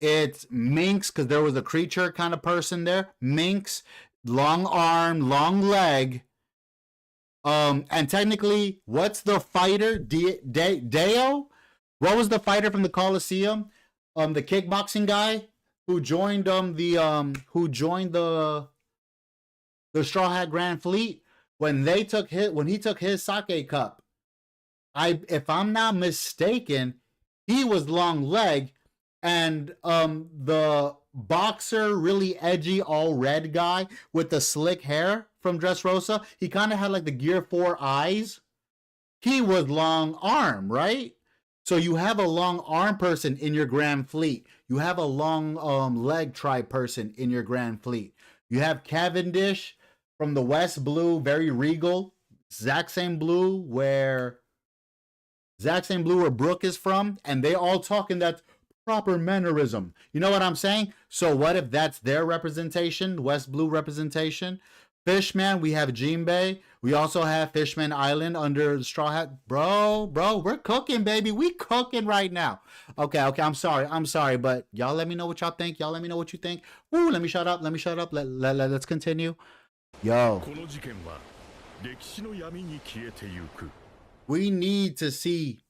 it's Minx, because there was a creature kind of person there. Minx, long arm, long leg. And technically, what's the fighter? Deo? What was the fighter from the Coliseum? The kickboxing guy who joined the Straw Hat Grand Fleet when he took his sake cup. If I'm not mistaken, he was long leg, and the boxer, really edgy, all red guy with the slick hair from Dressrosa, he kind of had like the Gear 4 eyes. He was long arm, right? So you have a long arm person in your Grand Fleet. You have a long leg tribe person in your Grand Fleet. You have Cavendish from the West Blue, very regal. Exact same blue where Brooke is from, and they all talk in that proper mannerism. You know what I'm saying? So what if that's their representation, West Blue representation? Fishman, we have Jinbei. We also have Fishman Island under the Straw Hat. Bro, we're cooking, baby. We cooking right now. Okay, I'm sorry, but y'all let me know what y'all think. Y'all let me know what you think. Ooh, let me shut up. Let's continue. Yo. We need to see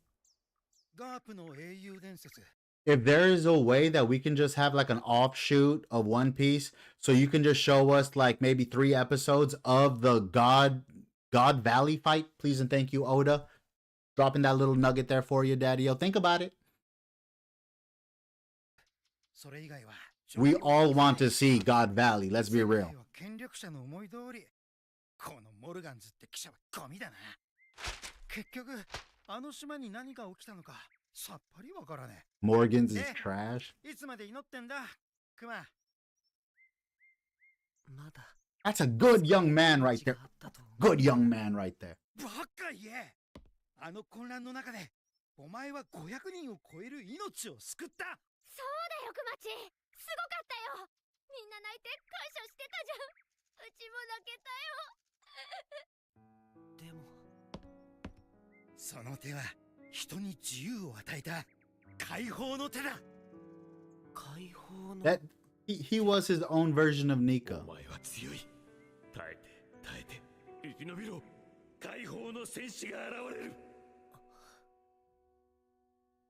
if there is a way that we can just have like an offshoot of One Piece, so you can just show us like maybe 3 episodes of the God Valley fight. Please and thank you, Oda. Dropping that little nugget there for you, Daddy. Yo, think about it. We all want to see God Valley. Let's be real. Morgan's is trash. That's a good young man right there. Good young man right there. That he was his own version of Nika.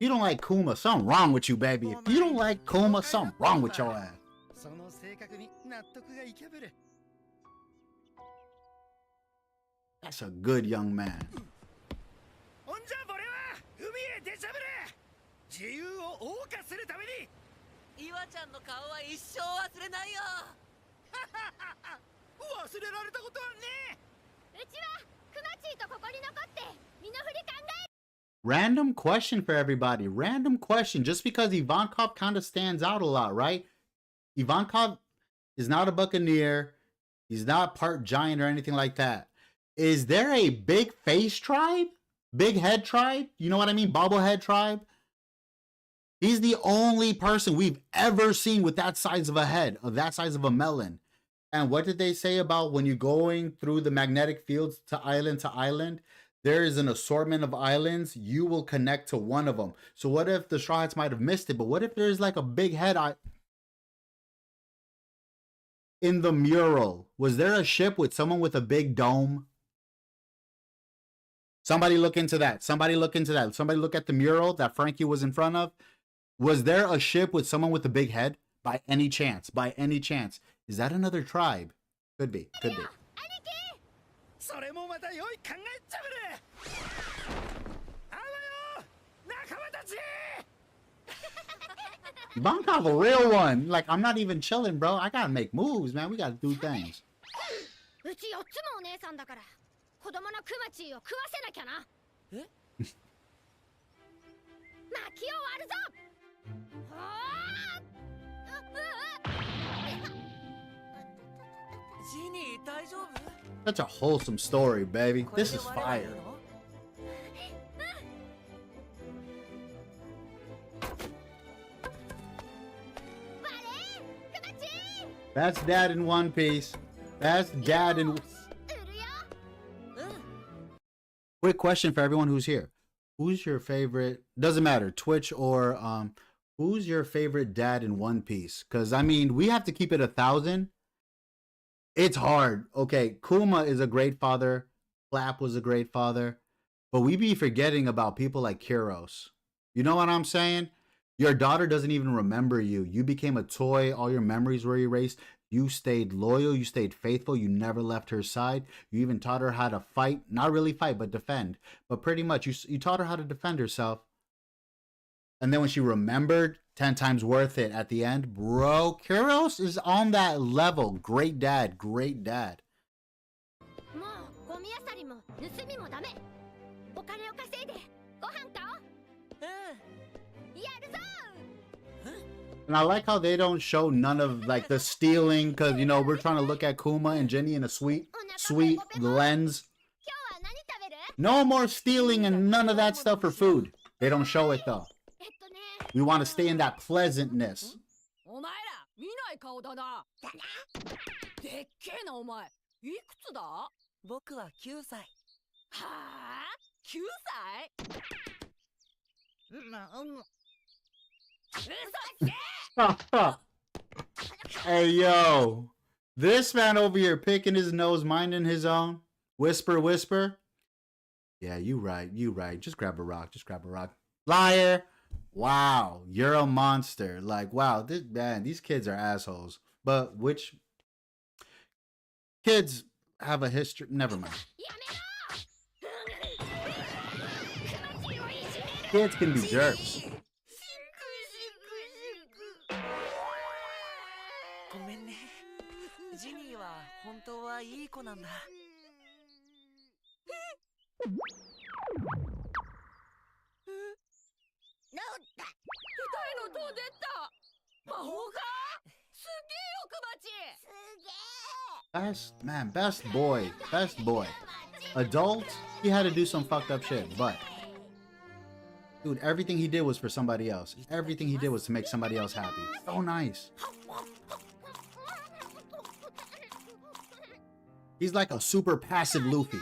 You don't like Kuma, something wrong with you, baby. If you don't like Kuma, something wrong with your ass. That's a good young man. Random question for everybody. Random question. Just because Ivankov kind of stands out a lot, right? Ivankov is not a Buccaneer. He's not part giant or anything like that. Is there a big face tribe? Big head tribe? You know what I mean? Bobblehead tribe? He's the only person we've ever seen with that size of a head, of that size of a melon. And what did they say about when you're going through the magnetic fields to island, there is an assortment of islands, you will connect to one of them. So what if the Straw Hats might have missed it, but what if there's like a big head in the mural? Was there a ship with someone with a big dome? Somebody look into that. Somebody look at the mural that Frankie was in front of. Was there a ship with someone with a big head? By any chance? Is that another tribe? Could be. Ivankov a real one. Like, I'm not even chilling, bro. I gotta make moves, man. We gotta do things. Such a wholesome story, baby. This is fire. That's Dad in One Piece. Best dad in... Quick question for everyone who's here. Who's your favorite, doesn't matter, Twitch or who's your favorite dad in One Piece? Because I mean, we have to keep it 1,000. It's hard. Okay, Kuma is a great father. Flap was a great father. But we be forgetting about people like Kuros. You know what I'm saying? Your daughter doesn't even remember you. You became a toy. All your memories were erased. You stayed loyal. You stayed faithful. You never left her side. You even taught her how to fight. Not really fight, but defend. But pretty much, you taught her how to defend herself. And then when she remembered, 10 times worth it at the end. Bro, Kuros is on that level. Great dad. Great dad. And I like how they don't show none of like the stealing, because you know we're trying to look at Kuma and Jenny in a sweet lens. No more stealing and none of that stuff for food. They don't show it though. We want to stay in that pleasantness. Hey yo, this man over here picking his nose, minding his own. Whisper, whisper. Yeah, you right. Just grab a rock. Liar. Wow, you're a monster. Like, wow, these kids are assholes. But which kids have a history? Never mind. Kids can be jerks. Best boy. Adult, he had to do some fucked up shit, but dude, everything he did was for somebody else. Everything he did was to make somebody else happy. So nice. He's like a super passive Luffy.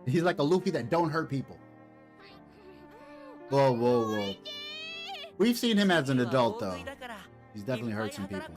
He's like a Luffy that don't hurt people. Whoa. We've seen him as an adult though. He's definitely hurt some people.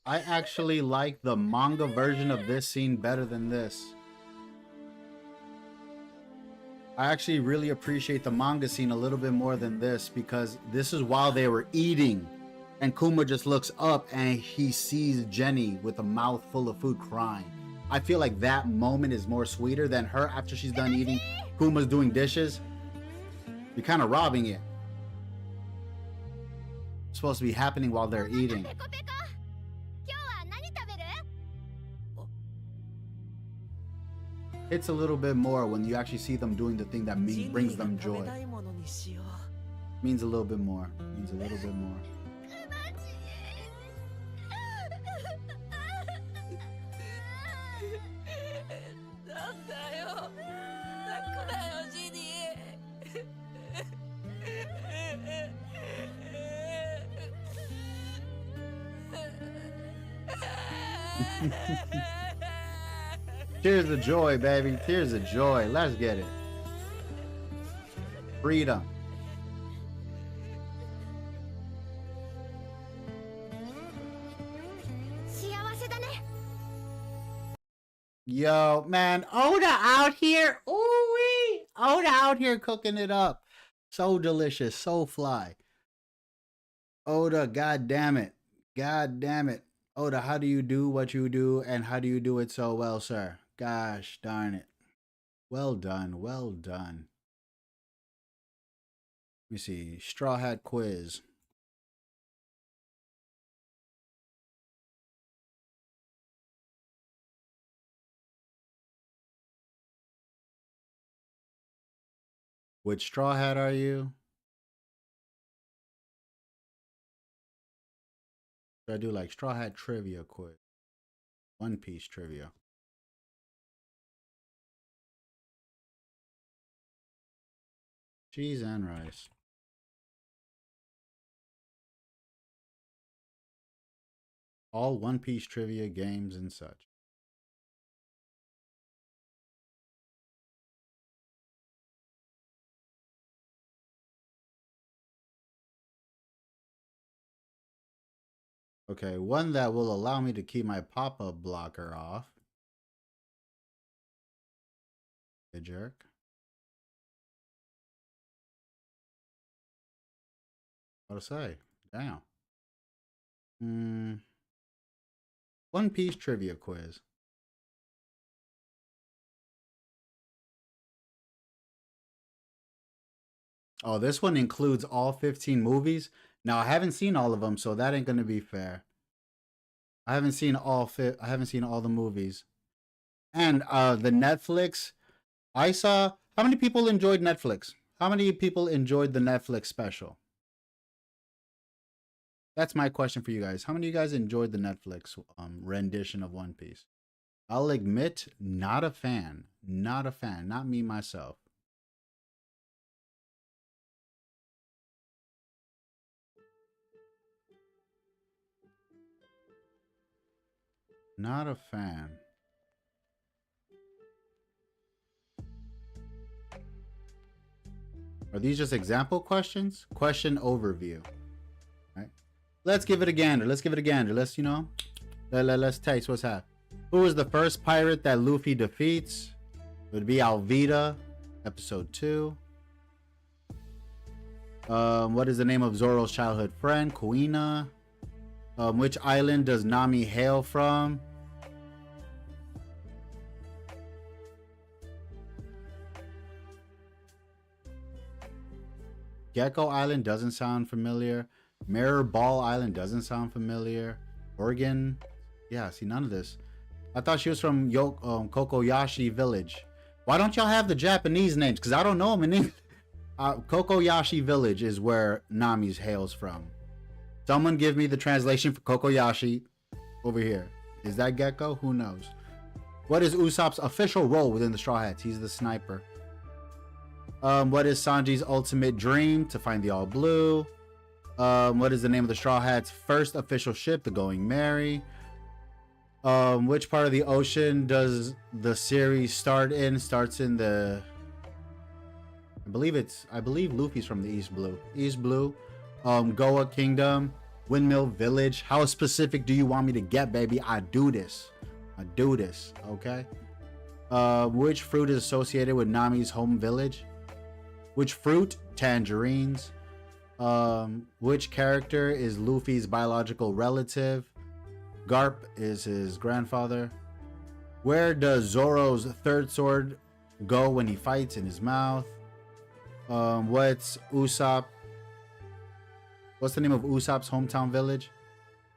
I actually like the manga version of this scene better than this. I actually really appreciate the manga scene a little bit more than this, because this is while they were eating and Kuma just looks up and he sees Jenny with a mouth full of food crying. I feel like that moment is more sweeter than her after she's done eating. Kuma's doing dishes. You're kind of robbing it. It's supposed to be happening while they're eating. It's a little bit more when you actually see them doing the thing that brings them joy. Means a little bit more. Tears of joy, baby. Tears of joy. Let's get it. Freedom. Yo, man, Oda out here. Ooh-wee. Oda out here cooking it up. So delicious, so fly. Oda, god damn it. Oda, how do you do what you do, and how do you do it so well, sir? Gosh darn it. Well done. Let me see. Straw Hat quiz. Which Straw Hat are you? Should I do like Straw Hat trivia quiz? One Piece trivia. Cheese and rice. All One Piece trivia games and such. Okay, one that will allow me to keep my pop-up blocker off. Good jerk. What to say? Damn. One Piece trivia quiz. Oh, this one includes all 15 movies. Now, I haven't seen all of them, so that ain't gonna be fair. I haven't seen all the movies. And the Netflix, I saw. How many people enjoyed Netflix? How many people enjoyed the Netflix special? That's my question for you guys. How many of you guys enjoyed the Netflix rendition of One Piece? I'll admit, not a fan. Not a fan. Not me myself. Not a fan. Are these just example questions? Question overview. Right. Let's give it a gander. Let's give it a gander. Let's, you know, let's taste what's happening. Who is the first pirate that Luffy defeats? It would be Alvida, episode 2. What is the name of Zoro's childhood friend? Kuina. Which island does Nami hail from? Gecko Island doesn't sound familiar. Mirror Ball Island doesn't sound familiar. Oregon, yeah, see, none of this. I thought she was from Kokoyashi Village. Why don't y'all have the Japanese names? Because I don't know them in English. Kokoyashi Village is where Nami's hails from. Someone give me the translation for Kokoyashi over here. Is that Gecko? Who knows? What is Usopp's official role within the Straw Hats? He's the sniper. What is Sanji's ultimate dream? To find the All Blue. What is the name of the Straw Hats' first official ship? The Going Merry. Which part of the ocean does the series start in? Starts in the... I believe Luffy's from the East Blue. East Blue. Goa Kingdom. Windmill Village. How specific do you want me to get, baby? I do this. Okay? Which fruit is associated with Nami's home village? Which fruit? Tangerines. Which character is Luffy's biological relative? Garp is his grandfather. Where does Zoro's third sword go when he fights? In his mouth. What's the name of Usopp's hometown village?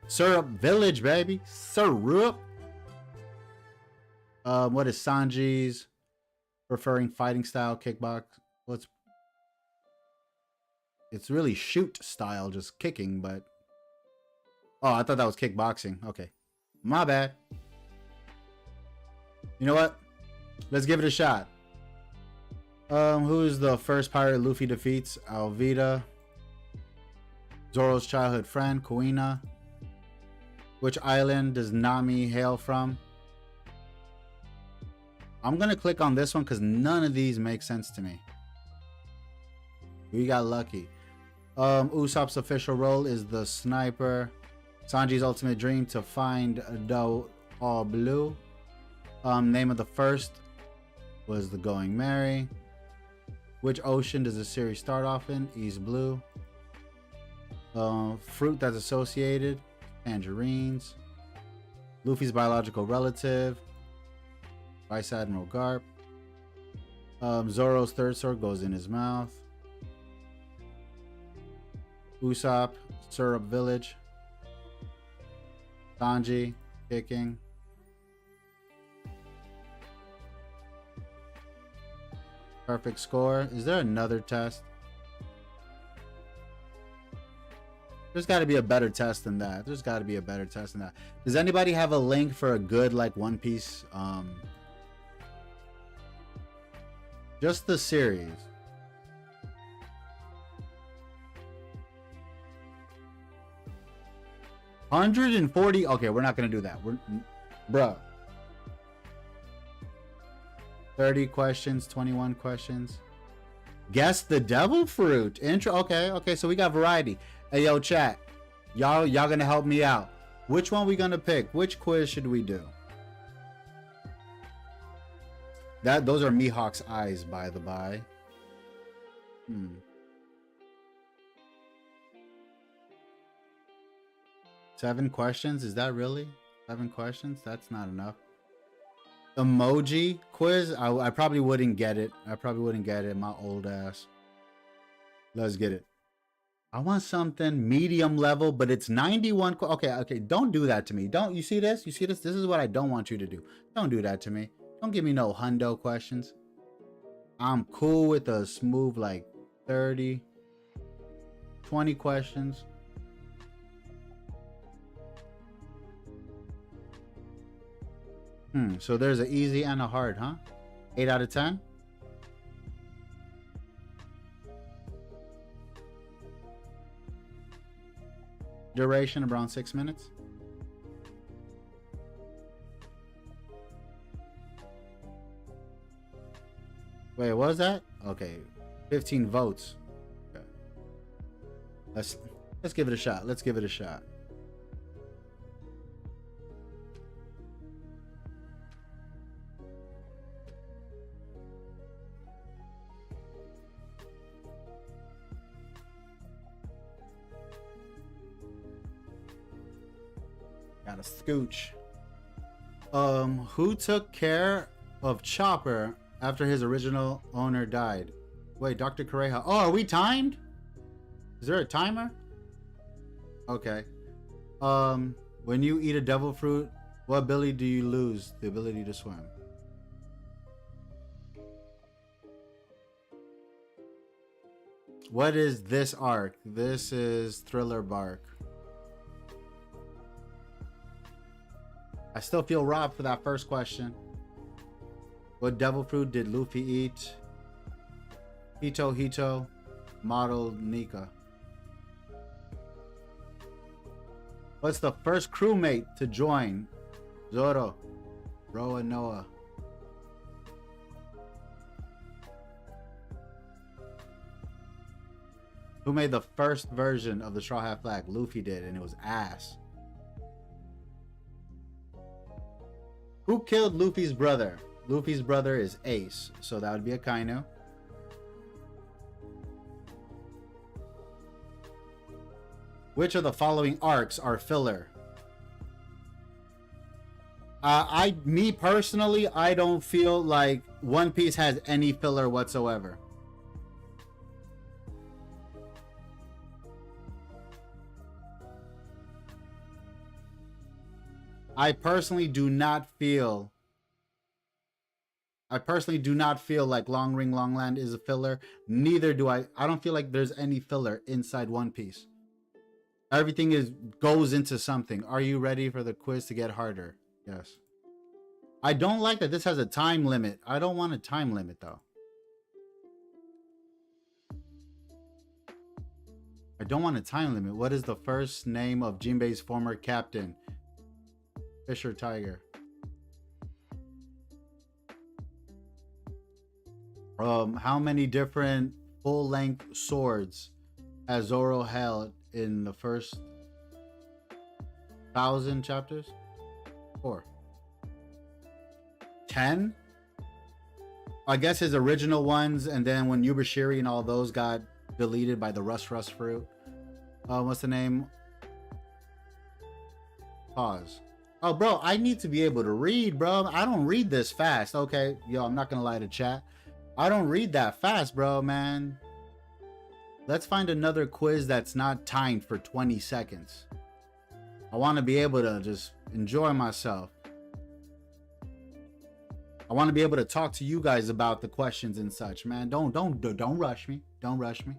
Syrup Village, baby. Syrup. What is Sanji's preferring fighting style? Kickbox. It's really shoot style, just kicking, but... Oh, I thought that was kickboxing. Okay. My bad. You know what? Let's give it a shot. Who is the first pirate Luffy defeats? Alvida. Zoro's childhood friend, Kuina. Which island does Nami hail from? I'm gonna click on this one because none of these make sense to me. We got lucky. Usopp's official role is the sniper. Sanji's ultimate dream to find the All Blue. Name of the first was the Going Merry. Which ocean does the series start off in? East Blue. Fruit that's associated? Tangerines. Luffy's biological relative? Vice Admiral Garp. Zoro's third sword goes in his mouth. Usopp, Syrup Village. Sanji, kicking. Perfect score. Is there another test? There's got to be a better test than that. There's got to be a better test than that. Does anybody have a link for a good, like, One Piece? Just the series. $140. Okay, we're not gonna do that. Bruh. 30 questions, 21 questions. Guess the devil fruit. Intro. Okay, so we got variety. Hey, yo, chat. Y'all gonna help me out. Which one we gonna pick? Which quiz should we do? Those are Mihawk's eyes, by the by. 7 questions? Is that really 7 questions? That's not enough. Emoji quiz? I probably wouldn't get it. My old ass. Let's get it. I want something medium level, but it's 91. Okay. Don't do that to me. Don't you see this? You see this? This is what I don't want you to do. Don't do that to me. Don't give me no hundo questions. I'm cool with a smooth like 30, 20 questions. So there's an easy and a hard, huh? 8 out of 10. Duration around 6 minutes. Wait, what was that? Okay, 15 votes. Okay. Let's give it a shot. Let's give it a shot. Got a scooch. Who took care of Chopper after his original owner died? Wait, Dr. Correja. Oh, are we timed? Is there a timer? Okay. When you eat a devil fruit, what ability do you lose? The ability to swim. What is this arc? This is Thriller Bark. I still feel robbed for that first question. What devil fruit did Luffy eat? Hito, model Nika. What's the first crewmate to join? Zoro, Roa Noah. Who made the first version of the Straw Hat Flag? Luffy did, and it was ass. Who killed Luffy's brother? Luffy's brother is Ace, so that would be a Kainu. Which of the following arcs are filler? Me personally, I don't feel like One Piece has any filler whatsoever. I personally do not feel like Long Ring Long Land is a filler. Neither do I don't feel like there's any filler inside One Piece. Everything goes into something. Are you ready for the quiz to get harder? Yes. I don't like that this has a time limit. I don't want a time limit though. I don't want a time limit. What is the first name of Jinbei's former captain? Fisher Tiger. How many different full-length swords has Zoro held in the first 1,000 chapters? 4. 10? I guess his original ones, and then when Yubashiri and all those got deleted by the Rust fruit. What's the name? Pause. Oh, bro, I need to be able to read, bro. I don't read this fast. Okay, yo, I'm not gonna lie to chat. I don't read that fast, bro, man. Let's find another quiz that's not timed for 20 seconds. I want to be able to just enjoy myself. I want to be able to talk to you guys about the questions and such, man. Don't rush me. Don't rush me.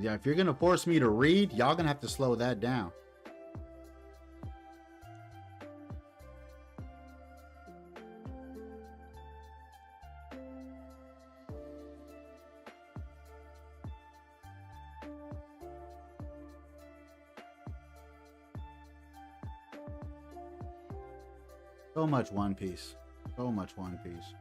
Yeah, if you're gonna force me to read, y'all gonna have to slow that down. So much One Piece. So much One Piece.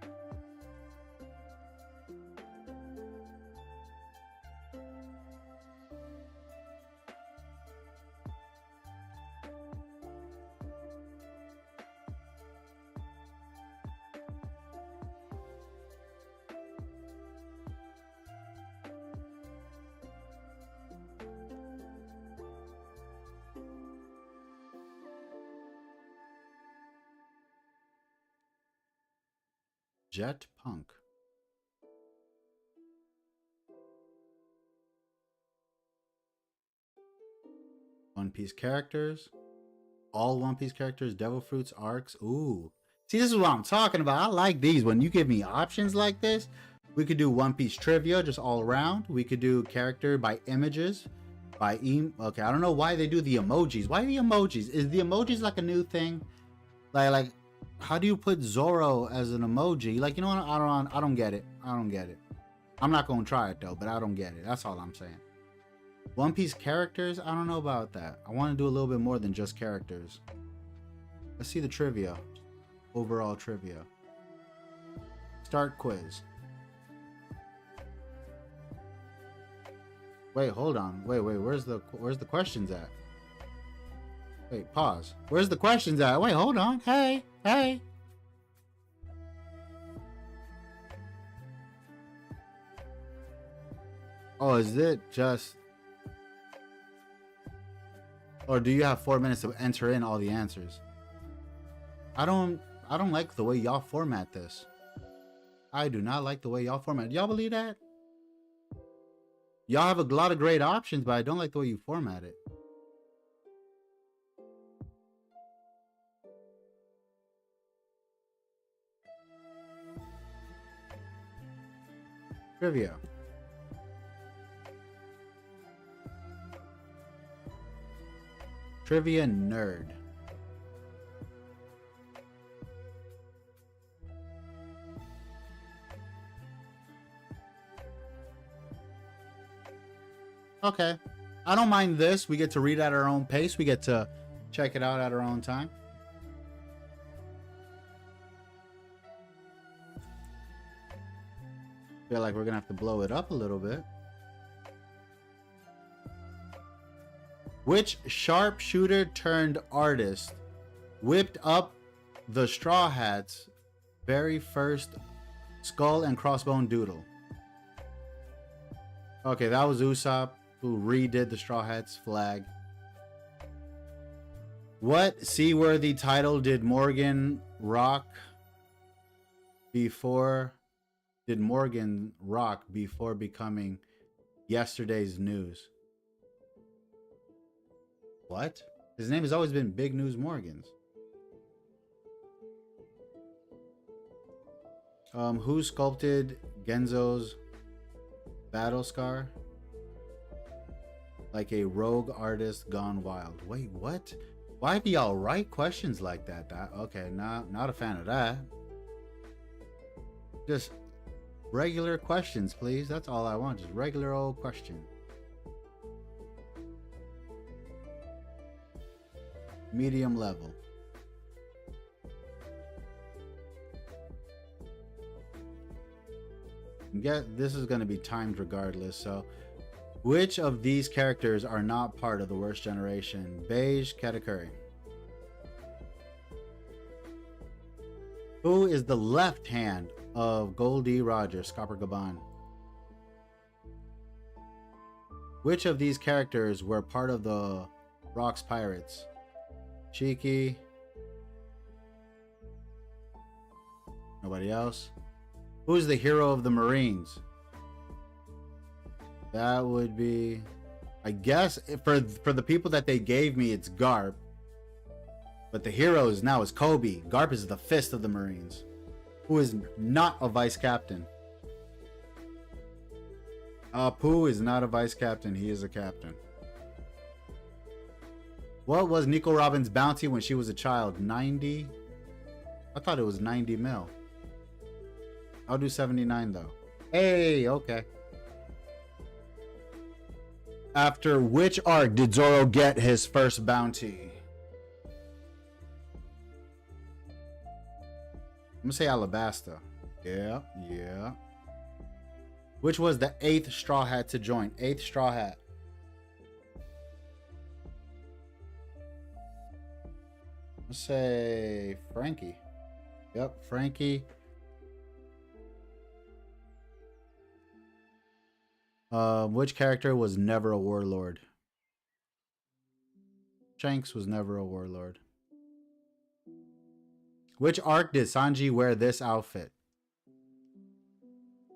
Jet Punk. One Piece characters. All One Piece characters, Devil Fruits, arcs. Ooh. See, this is what I'm talking about. I like these. When you give me options like this, we could do One Piece trivia just all around. We could do character by images. Okay, I don't know why they do the emojis. Why the emojis? Is the emojis like a new thing? Like how do you put Zoro as an emoji? Like, you know what? I don't get it. I don't get it. I'm not gonna try it though, but I don't get it. That's all I'm saying. One Piece characters, I don't know about that. I want to do a little bit more than just characters. Let's see the trivia. Overall trivia. Start quiz. Wait, hold on. Wait, where's the questions at? Wait, pause. Where's the questions at? Wait, hold on. Hey. Oh, is it just... Or do you have 4 minutes to enter in all the answers? I don't like the way y'all format this. I do not like the way y'all format. Y'all believe that? Y'all have a lot of great options, but I don't like the way you format it. Trivia. Trivia nerd. Okay. I don't mind this. We get to read at our own pace. We get to check it out at our own time. Feel like we're gonna have to blow it up a little bit. Which sharpshooter turned artist whipped up the Straw Hats' very first skull and crossbone doodle? Okay, that was Usopp, who redid the Straw Hats flag. What seaworthy title did Morgan rock before becoming yesterday's news? What? His name has always been Big News Morgans. Who sculpted Genzo's battle scar? Like a rogue artist gone wild. Wait, what? Why do y'all write questions like that? Okay, not a fan of that. Just regular questions, please. That's all I want. Just regular old question. Medium level. This is going to be timed regardless. So, which of these characters are not part of the worst generation? Beige Katakuri. Who is the left hand of Goldie Roger, Scopper Gaban? Which of these characters were part of the Rocks Pirates. Cheeky. Nobody else. Who's the hero of the Marines? That would be, I guess, for the people that they gave me, it's Garp. But the hero now is Kobe. Garp is the fist of the Marines, who is not a vice captain. Pooh is not a vice captain. He is a captain. What was Nico Robin's bounty when she was a child? 90? I thought it was 90 mil. I'll do 79 though. Hey, okay. After which arc did Zoro get his first bounty? I'm gonna say Alabasta. Yeah. Which was the 8th Straw Hat to join? 8th Straw Hat. Let's say Frankie. Yep, Frankie. Which character was never a warlord? Shanks was never a warlord. Which arc did Sanji wear this outfit?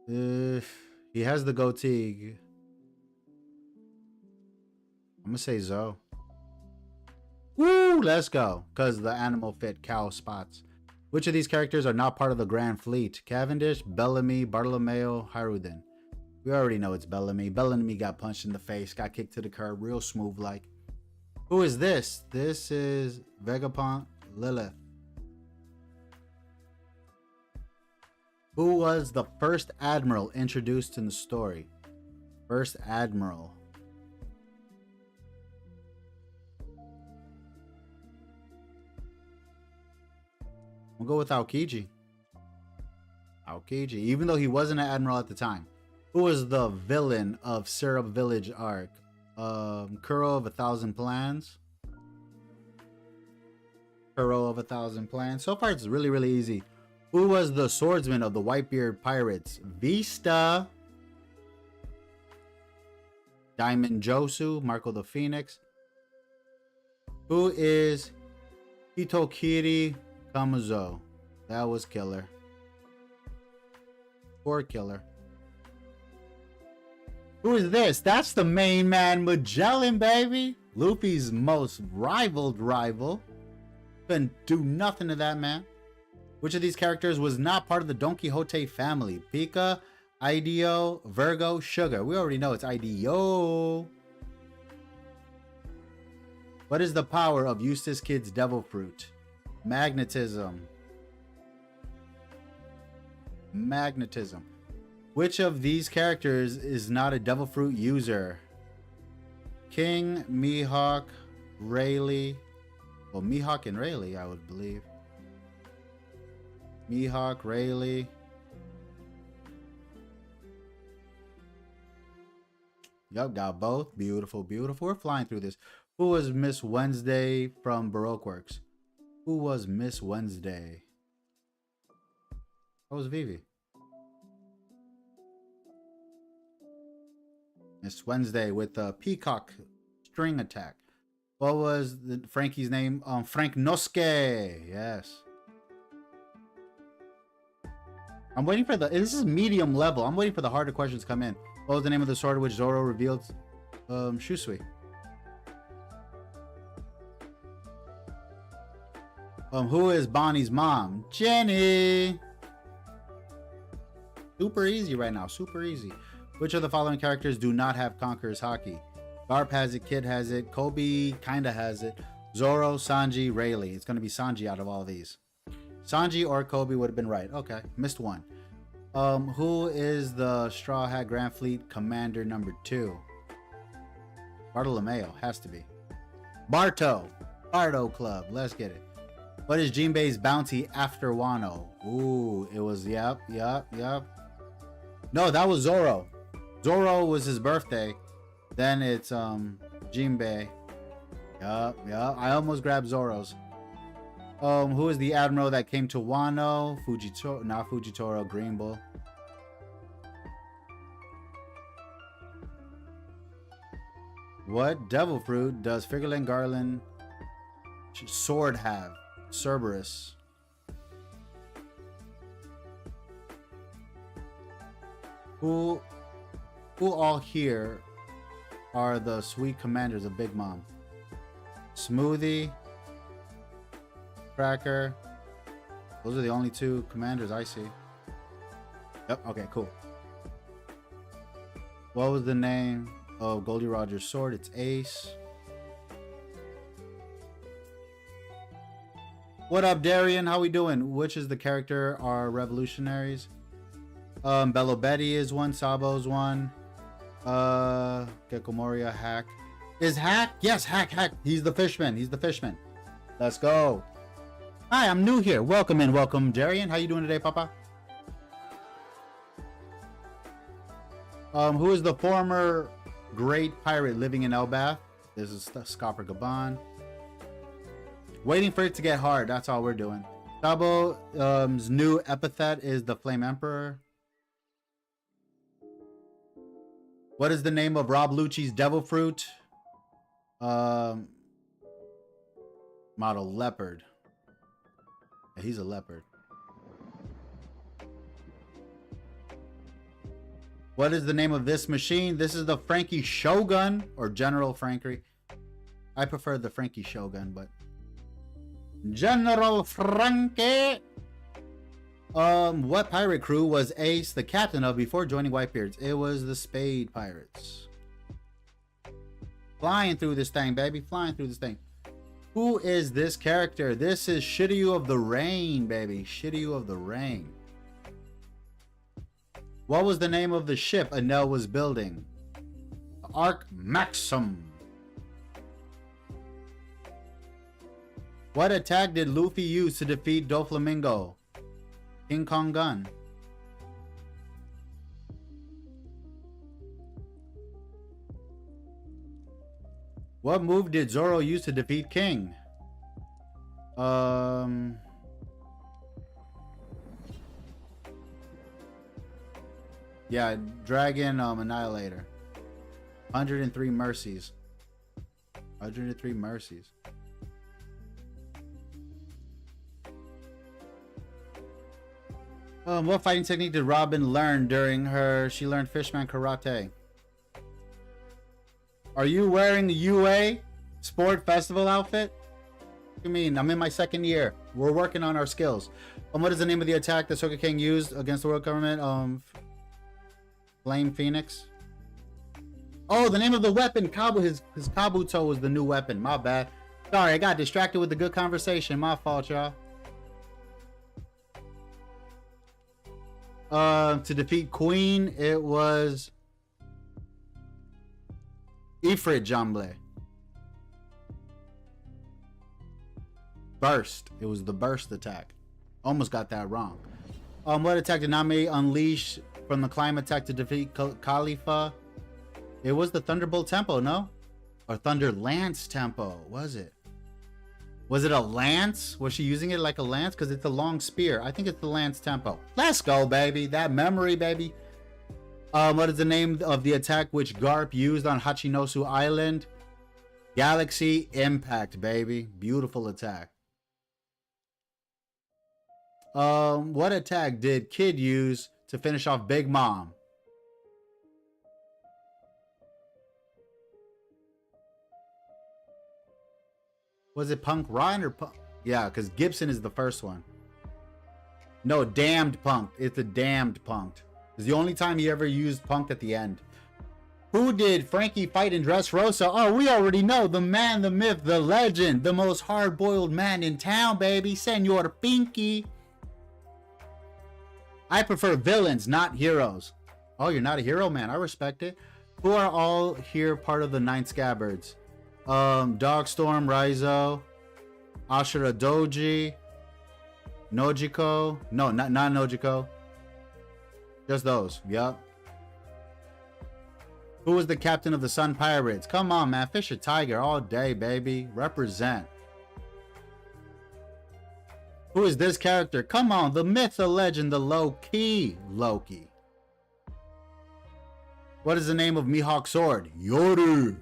He has the goatee. I'm gonna say Zoe. Woo, let's go. Because the animal fit cow spots. Which of these characters are not part of the Grand Fleet? Cavendish, Bellamy, Bartolomeo, Haruden. We already know it's Bellamy. Bellamy got punched in the face, got kicked to the curb, real smooth like. Who is this? This is Vegapunk Lilith. Who was the first admiral introduced in the story? First admiral. We'll go with Aokiji. Aokiji, even though he wasn't an admiral at the time. Who was the villain of Syrup Village arc? Kuro of 1,000 Plans. Kuro of 1,000 Plans. So far, it's really, really easy. Who was the swordsman of the Whitebeard Pirates? Vista. Diamond Josu. Marco the Phoenix. Who is Hitokiri Kamuzo? That was Killer. Poor Killer. Who is this? That's the main man, Magellan, baby. Luffy's most rivaled rival. Couldn't do nothing to that man. Which of these characters was not part of the Don Quixote family? Pika, Ideo, Virgo, Sugar. We already know it's Ideo. What is the power of Eustace Kid's Devil Fruit? Magnetism. Magnetism. Which of these characters is not a Devil Fruit user? King, Mihawk, Rayleigh. Well, Mihawk and Rayleigh, I would believe. Mihawk, Rayleigh. Yup, got both. Beautiful, beautiful. We're flying through this. Who was Miss Wednesday from Baroque Works? Who was Miss Wednesday? That was Vivi. Miss Wednesday with the peacock string attack. What was Frankie's name? Frank Nosuke. Yes. I'm waiting for this is medium level. I'm waiting for the harder questions to come in. What was the name of the sword which Zoro revealed? Shusui. Who is Bonnie's mom? Jenny. Super easy right now. Super easy. Which of the following characters do not have Conqueror's Haki? Garp has it, Kid has it, Kobe kinda has it, Zoro, Sanji, Rayleigh. It's gonna be Sanji out of all these. Sanji or Kobe would have been right. Okay, missed one. Who is the Straw Hat Grand Fleet Commander number 2? Bartolomeo, has to be. Barto Club, let's get it. What is Jinbei's bounty after Wano? Ooh, it was, yep. No, that was Zoro. Zoro was his birthday. Then it's Jinbei. Yup. I almost grabbed Zoro's. Who is the admiral that came to Wano? Fujitoro, not Fujitoro, Green Bull. What devil fruit does Frigolin Garland sword have? Cerberus. Who all here are the sweet commanders of Big Mom? Smoothie, Cracker. Those are the only two commanders I see. Yep, okay, cool. What was the name of Goldie Roger's sword? It's Ace. What up, Darian? How we doing? Which is the character are revolutionaries? Bello Betty is one. Sabo's one. Gecko Moria, Hack. Is Hack? Yes, Hack. He's the fishman. Let's go. Hi, I'm new here. Welcome in. Welcome, Darian. How you doing today, Papa? Who is the former great pirate living in Elbath? This is Scopper Gaban. Waiting for it to get hard. That's all we're doing. Sabo's new epithet is the Flame Emperor. What is the name of Rob Lucci's devil fruit? Model leopard. Yeah, he's a leopard. What is the name of this machine? This is the Frankie Shogun or General Frankie. I prefer the Frankie Shogun, but General Frankie. What pirate crew was Ace the captain of before joining Whitebeards? It was the Spade Pirates. Flying through this thing, baby. Flying through this thing. Who is this character? This is Shiryu of the Rain, baby. Shiryu of the Rain. What was the name of the ship Anel was building? Arc Maxim. What attack did Luffy use to defeat Doflamingo? King Kong Gun. What move did Zoro use to defeat King? Yeah, Dragon Annihilator. 103 Mercies. 103 Mercies. What fighting technique did Robin learn during she learned Fishman Karate? Are you wearing the UA Sport Festival outfit? What do you mean? I'm in my second year. We're working on our skills. What is the name of the attack that Soka King used against the world government? Flame Phoenix. Oh, the name of the weapon. His Kabuto was the new weapon. My bad. Sorry, I got distracted with the good conversation. My fault, y'all. To defeat Queen, it was Ifrit Jamble. Burst. It was the burst attack. Almost got that wrong. What attack did Nami unleash from the climb attack to defeat Khalifa? It was the Thunderbolt Tempo, no? Or Thunder Lance Tempo, was it? Was it a lance? Was she using it like a lance? Because it's a long spear. I think it's the Lance Tempo. Let's go, baby. That memory, baby. What is the name of the attack which Garp used on Hachinosu Island? Galaxy Impact, baby. Beautiful attack. What attack did Kid use to finish off Big Mom? Was it Punk Ryan or Punk? Yeah, because Gibson is the first one. No, Damned Punk. It's a Damned Punk. It's the only time he ever used Punk at the end. Who did Frankie fight in Dressrosa? Oh, we already know. The man, the myth, the legend. The most hard-boiled man in town, baby. Senor Pinky. I prefer villains, not heroes. Oh, you're not a hero, man. I respect it. Who are all here part of the Nine Scabbards? Dogstorm, Raizo, Ashura Doji, Nojiko. No, not Nojiko. Just those. Yep. Who was the captain of the Sun Pirates? Come on, man. Fisher Tiger all day, baby. Represent. Who is this character? Come on. The myth, the legend, the low-key Loki. What is the name of Mihawk's sword? Yoru.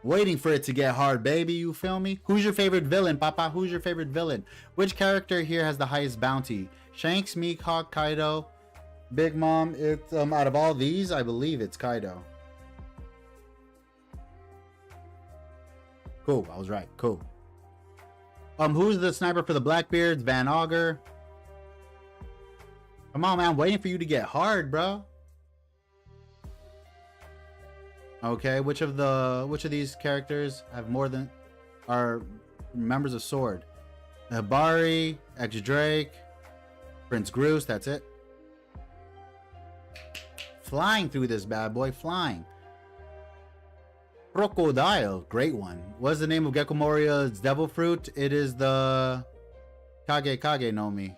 Waiting for it to get hard, baby. You feel me? Who's your favorite villain, Papa? Who's your favorite villain? Which character here has the highest bounty? Shanks, Meek, Hawk, Kaido, Big Mom. It's out of all these, I believe it's Kaido. Cool, I was right. Cool. Who's the sniper for the Blackbeards? Van Augur. Come on, man. I'm waiting for you to get hard, bro. Okay, which of these characters have more than are members of Sword? Habari, X Drake, Prince Groose, that's it. Flying through this bad boy, flying. Crocodile, great one. What's the name of Gecko Moria's devil fruit? It is the Kage no Mi.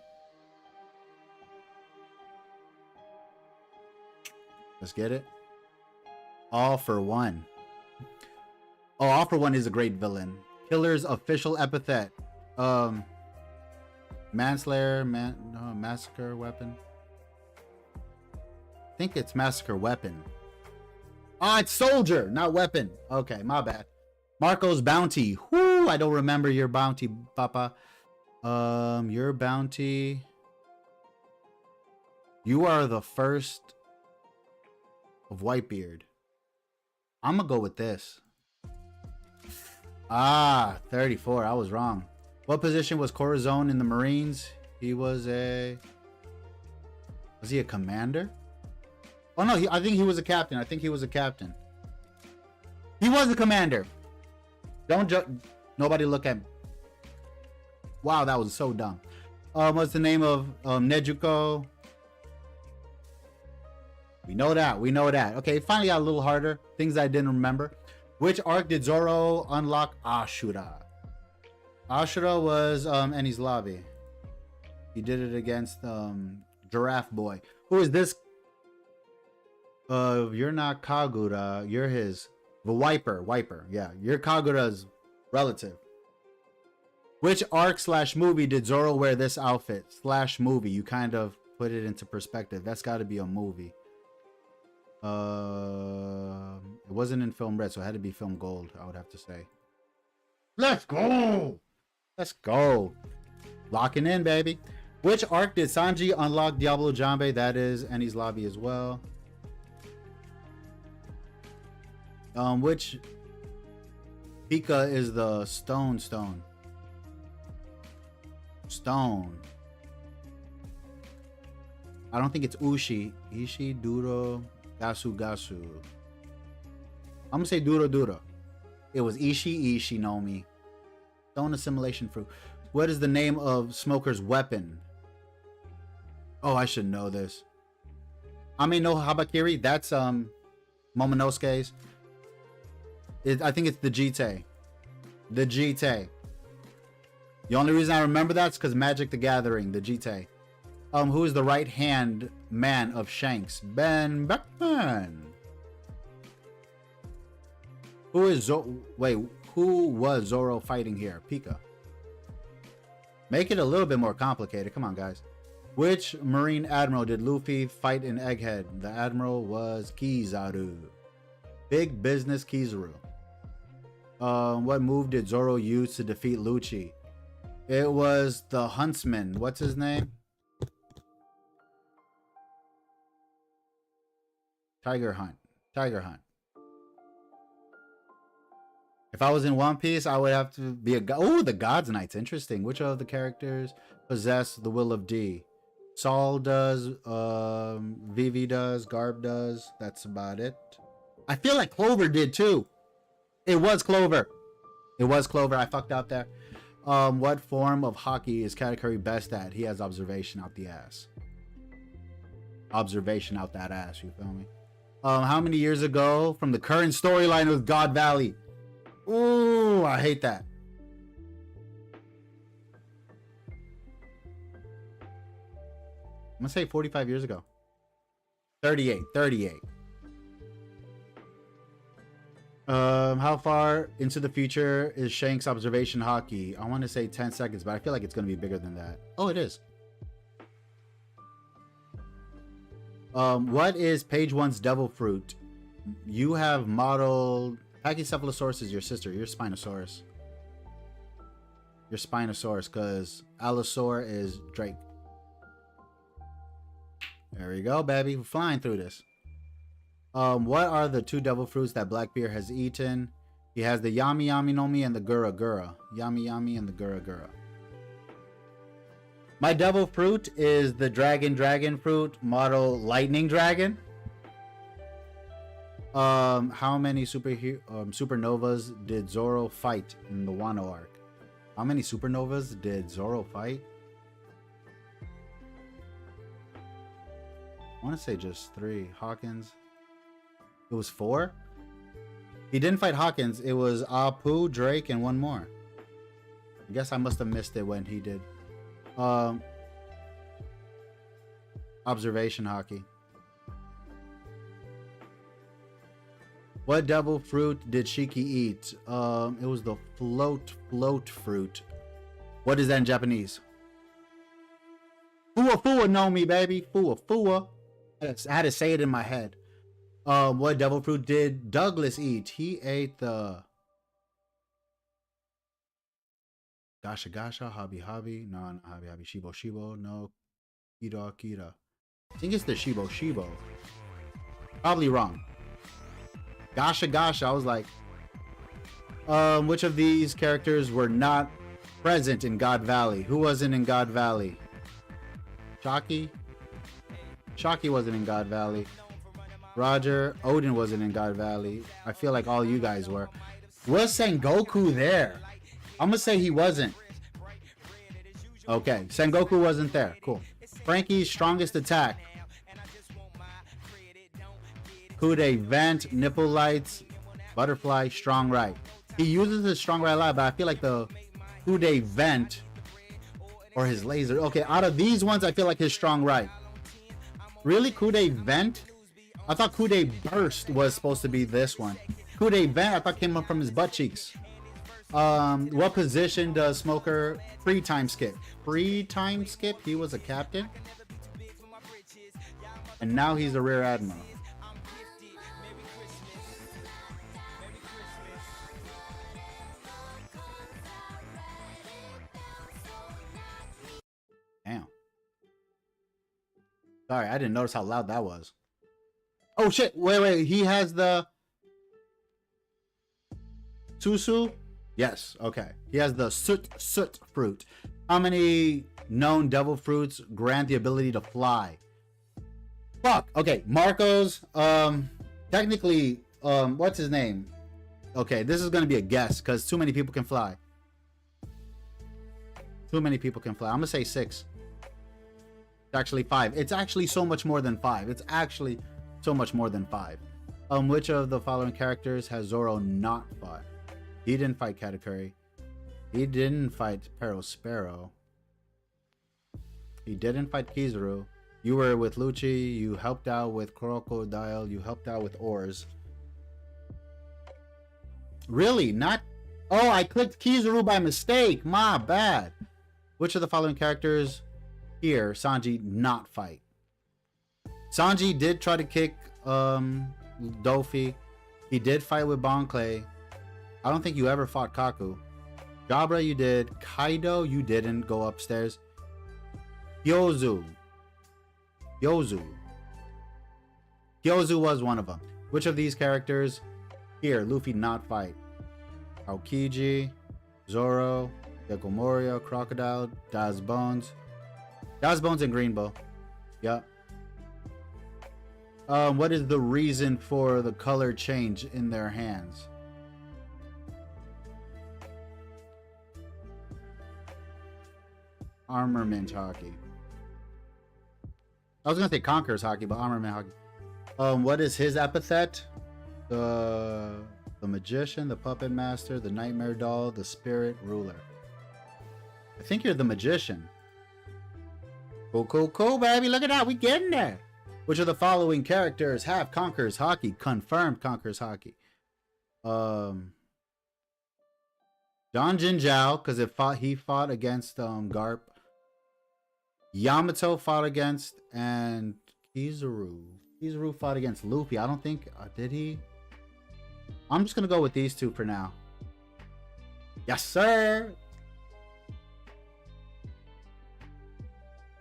Let's get it. All for One. Oh, All for One is a great villain. Killer's official epithet. Manslayer, massacre weapon. I think it's massacre weapon. Oh, it's soldier, not weapon. Okay, my bad. Marco's bounty. Whoo, I don't remember your bounty, Papa. Your bounty. You are the first of Whitebeard. I'm gonna go with this. 34. I was wrong. What position was Corazon in the Marines? He was a... Was he a commander? Oh no, I think he was a captain. He was a commander. Don't nobody look at me. Wow, that was so dumb. What's the name of Nezuko? We know that. Okay, finally got a little harder. Things I didn't remember. Which arc did Zoro unlock Ashura? Ashura was Enies Lobby. He did it against Giraffe Boy. Who is this? You're not Kagura. You're his. The Wiper. Yeah, you're Kagura's relative. Which arc / movie did Zoro wear this outfit? / movie. You kind of put it into perspective. That's got to be a movie. It wasn't in film red, so it had to be film gold, I would have to say. Let's go. Locking in, baby. Which arc did Sanji unlock Diablo Jambe? That is Enies Lobby as well. Which Pika is the stone? I don't think it's Ushi. Ishi, Duro, Gasu. I'm gonna say Duro. It was Ishi no Mi. Stone assimilation fruit. What is the name of Smoker's weapon? Oh, I should know this. Ame no Habakiri. That's Momonosuke's. I think it's the Jite. The only reason I remember that is because Magic the Gathering, the Jite. Who is the right hand man of Shanks? Ben Beckman. Who was Zoro fighting here? Pika. Make it a little bit more complicated. Come on, guys. Which Marine Admiral did Luffy fight in Egghead? The Admiral was Kizaru. Big Business Kizaru. What move did Zoro use to defeat Lucci? It was the Huntsman. What's his name? Tiger Hunt. If I was in One Piece, I would have to be a god. Oh, the God's Knights. Interesting. Which of the characters possess the will of D? Saul does, Vivi does, Garb does. That's about it. I feel like Clover did too. It was Clover. I fucked out there. What form of hockey is Katakuri best at? He has observation out the ass. Observation out that ass, you feel me? How many years ago from the current storyline with God Valley? Ooh, I hate that. I'm gonna say 45 years ago. 38. How far into the future is Shanks' observation hockey? I want to say 10 seconds, but I feel like it's going to be bigger than that. Oh, it is. What is page 1's devil fruit? You have modeled Pachycephalosaurus is your sister. You're Spinosaurus. You're Spinosaurus, because Allosaur is Drake. There we go, baby. We're flying through this. What are the 2 devil fruits that Blackbeard has eaten? He has the Yami Yami no Mi and the Gura Gura. Yami Yami and the Gura Gura. My devil fruit is the Dragon fruit model Lightning Dragon. How many supernovas did Zoro fight in the Wano arc? How many supernovas did Zoro fight? I want to say just 3. Hawkins. It was 4? He didn't fight Hawkins. It was Apu, Drake, and 1 more. I guess I must have missed it when he did. Observation hockey. What devil fruit did Shiki eat? It was the float fruit. What is that in Japanese? Fua fua know me, baby. Fua fua. I had to say it in my head. What devil fruit did Douglas eat? He ate the Gasha Gasha, Hobby Hobby. No, not Hobby Hobby. Shibo Shibo. No. Kira Kira. I think it's the Shibo Shibo. Probably wrong. Gasha Gasha. I was like, which of these characters were not present in God Valley? Who wasn't in God Valley? Shocky? Shocky wasn't in God Valley. Roger. Odin wasn't in God Valley. I feel like all you guys were. Was Sengoku there? I'm gonna say he wasn't. Okay, Sengoku wasn't there. Cool. Frankie's strongest attack. Kude, vent, nipple lights, butterfly, strong right. He uses his strong right a lot, but I feel like the Kude vent or his laser. Okay, out of these ones, I feel like his strong right. Really? Kude vent? I thought Kude burst was supposed to be this one. Kude vent, I thought came up from his butt cheeks. What position does Smoker free time skip? Free time skip? He was a captain. And now he's a rear admiral. Damn. Sorry, I didn't notice how loud that was. Oh shit, wait, he has the Susu? Yes, okay. He has the soot fruit. How many known devil fruits grant the ability to fly? Fuck. Okay, Marco's, technically, what's his name? Okay, this is gonna be a guess, because too many people can fly. Too many people can fly. I'm gonna say 6. It's actually 5. It's actually so much more than 5. It's actually so much more than 5. Which of the following characters has Zoro not fought? He didn't fight Katakuri. He didn't fight Perospero. He didn't fight Kizaru. You were with Lucci. You helped out with Crocodile. You helped out with Oars. Really? Not? Oh, I clicked Kizaru by mistake. My bad. Which of the following characters here Sanji not fight? Sanji did try to kick Dofi. He did fight with Bon Clay. I don't think you ever fought Kaku. Jabra, you did. Kaido, you didn't go upstairs. Gyozu was one of them. Which of these characters here Luffy not fight? Aokiji, Zoro, Dekomoria, Crocodile, Daz Bones and Greenbow. Yep. What is the reason for the color change in their hands? Armament hockey. I was gonna say Conqueror's hockey, but armament hockey. What is his epithet? The magician, the puppet master, the nightmare doll, the spirit ruler. I think you're the magician. Cool, baby. Look at that. We getting there. Which of the following characters have Conqueror's hockey? Confirmed Conqueror's hockey. John Jinzhao, because he fought against Garp. Yamato fought against, and Kizaru fought against Luffy. I don't think did he? I'm just gonna go with these two for now. Yes, sir.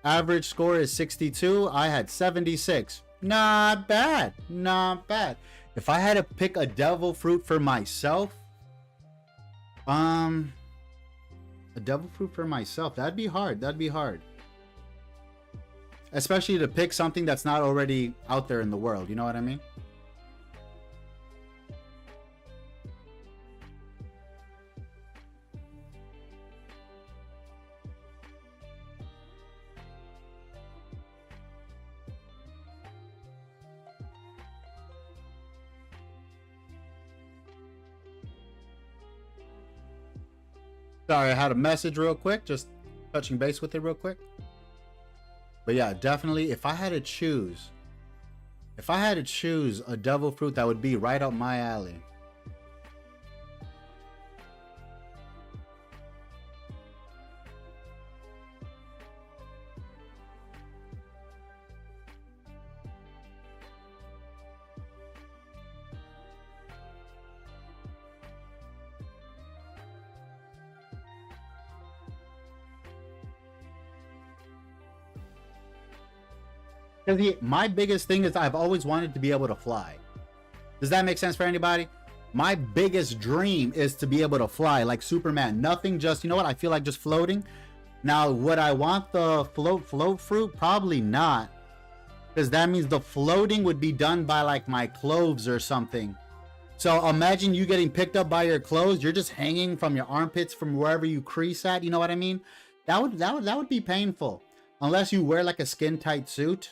Average score is 62. I had 76. Not bad. Not bad. If I had to pick a devil fruit for myself, a devil fruit for myself, that'd be hard. That'd be hard. Especially to pick something that's not already out there in the world. You know what I mean? Sorry, I had a message real quick, just touching base with it real quick. But yeah, definitely, if I had to choose a devil fruit that would be right up my alley. Because my biggest thing is I've always wanted to be able to fly. Does that make sense for anybody? My biggest dream is to be able to fly like Superman. Nothing just, you know what? I feel like just floating. Now, would I want the float fruit? Probably not. Because that means the floating would be done by like my clothes or something. So imagine you getting picked up by your clothes. You're just hanging from your armpits from wherever you crease at. You know what I mean? That would be painful. Unless you wear like a skin tight suit.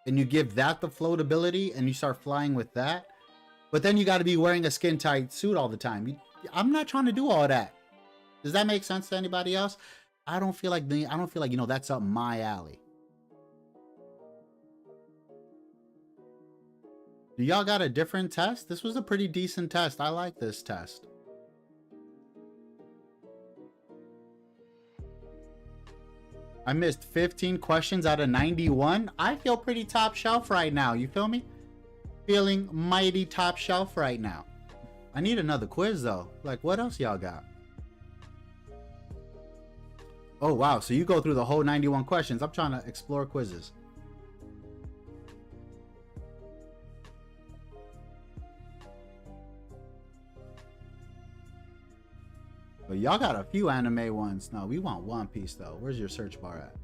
And you give that the floatability and you start flying with that. But then you got to be wearing a skin tight suit all the time. I'm not trying to do all that. Does that make sense to anybody else? I don't feel like, you know, that's up my alley. Do y'all got a different test? This was a pretty decent test. I like this test. I missed 15 questions out of 91. I feel pretty top shelf right now. You feel me? Feeling mighty top shelf right now. I need another quiz though. Like, what else y'all got? Oh, wow. So you go through the whole 91 questions. I'm trying to explore quizzes. But y'all got a few anime ones. No, we want One Piece though. Where's your search bar at?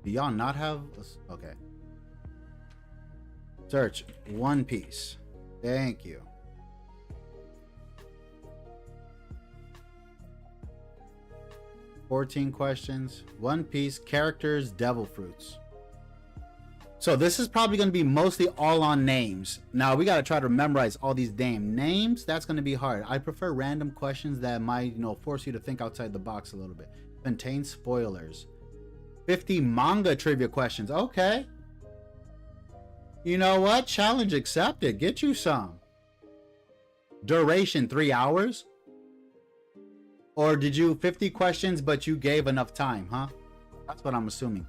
Do y'all not have? Okay. Search One Piece. Thank you. $14 questions. One Piece characters, devil fruits. So this is probably going to be mostly all on names. Now we got to try to memorize all these damn names. That's going to be hard. I prefer random questions that might, you know, force you to think outside the box a little bit. Contains spoilers. 50 manga trivia questions. Okay. You know what? Challenge accepted. Get you some. Duration 3 hours? Or did you 50 questions but you gave enough time, huh? That's what I'm assuming.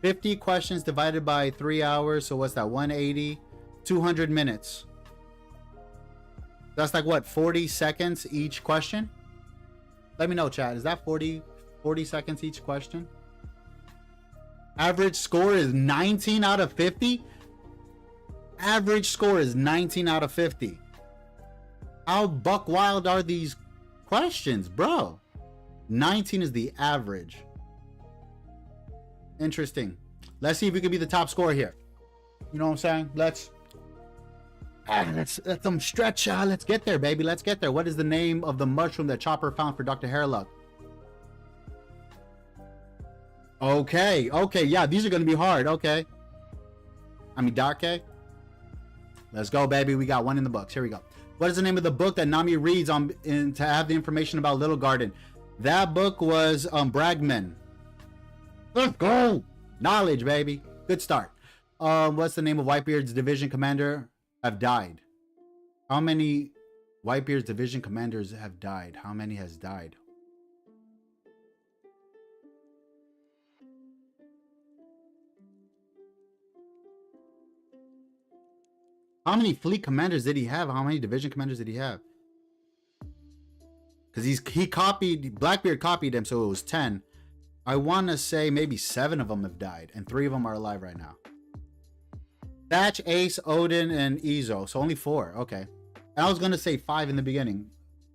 50 questions divided by 3 hours. So what's that? 180, 200 minutes. That's like what? 40 seconds each question? Let me know, chat. Is that 40 seconds each question? Average score is 19 out of 50. Average score is 19 out of 50. How buck wild are these questions, bro? 19 is the average. Interesting. Let's see if we can be the top scorer here. You know what I'm saying? Let's them stretch. Let's get there, baby. Let's get there. What is the name of the mushroom that Chopper found for Dr. Hairluck? Okay. Yeah, these are gonna be hard. Okay. I mean, Darke. Let's go, baby. We got one in the books. Here we go. What is the name of the book that Nami reads to have the information about Little Garden? That book was Bragman. Let's go. Knowledge, baby. Good start. What's the name of Whitebeard's division commander have died? How many Whitebeard's division commanders have died? How many has died? How many fleet commanders did he have? How many division commanders did he have? Because he copied, Blackbeard copied him, so it was 10. I want to say maybe 7 of them have died, and 3 of them are alive right now. Thatch, Ace, Odin, and Izo. So only 4. Okay. And I was gonna say 5 in the beginning.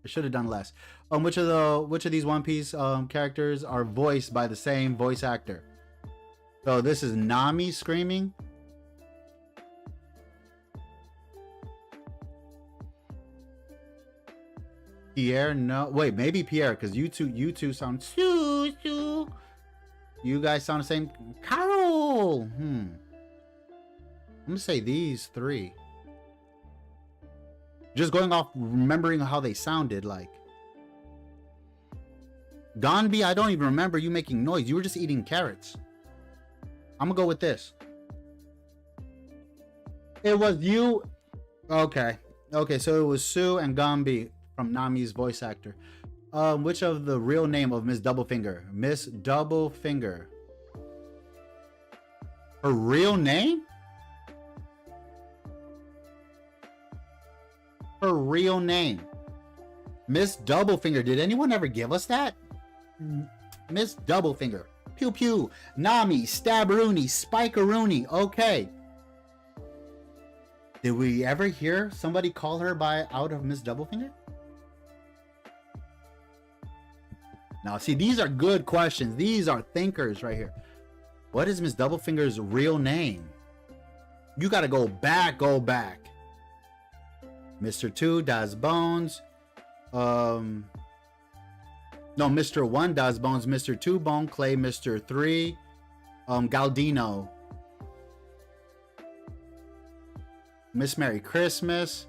I should have done less. Which of these One Piece characters are voiced by the same voice actor? So this is Nami screaming. Pierre, no, wait, maybe Pierre, because you two sound you guys sound the same. Carol. I'm gonna say these 3. Just going off remembering how they sounded like. Gonbi, I don't even remember you making noise. You were just eating carrots. I'm gonna go with this. It was you. Okay, so it was Sue and Gonbi from Nami's voice actor. Which of the real name of Miss Doublefinger? Miss Doublefinger. Her real name? Her real name. Miss Doublefinger. Did anyone ever give us that? Miss Doublefinger. Pew pew. Nami. Stabberoonie. Spikeroonie. Okay. Did we ever hear somebody call her by out of Miss Doublefinger? Now, see, these are good questions. These are thinkers right here. What is Miss Doublefinger's real name? You got to go back. Mr. 2, Das Bones. No, Mr. 1, Das Bones. Mr. 2, Bone Clay. Mr. 3, Galdino. Miss Merry Christmas.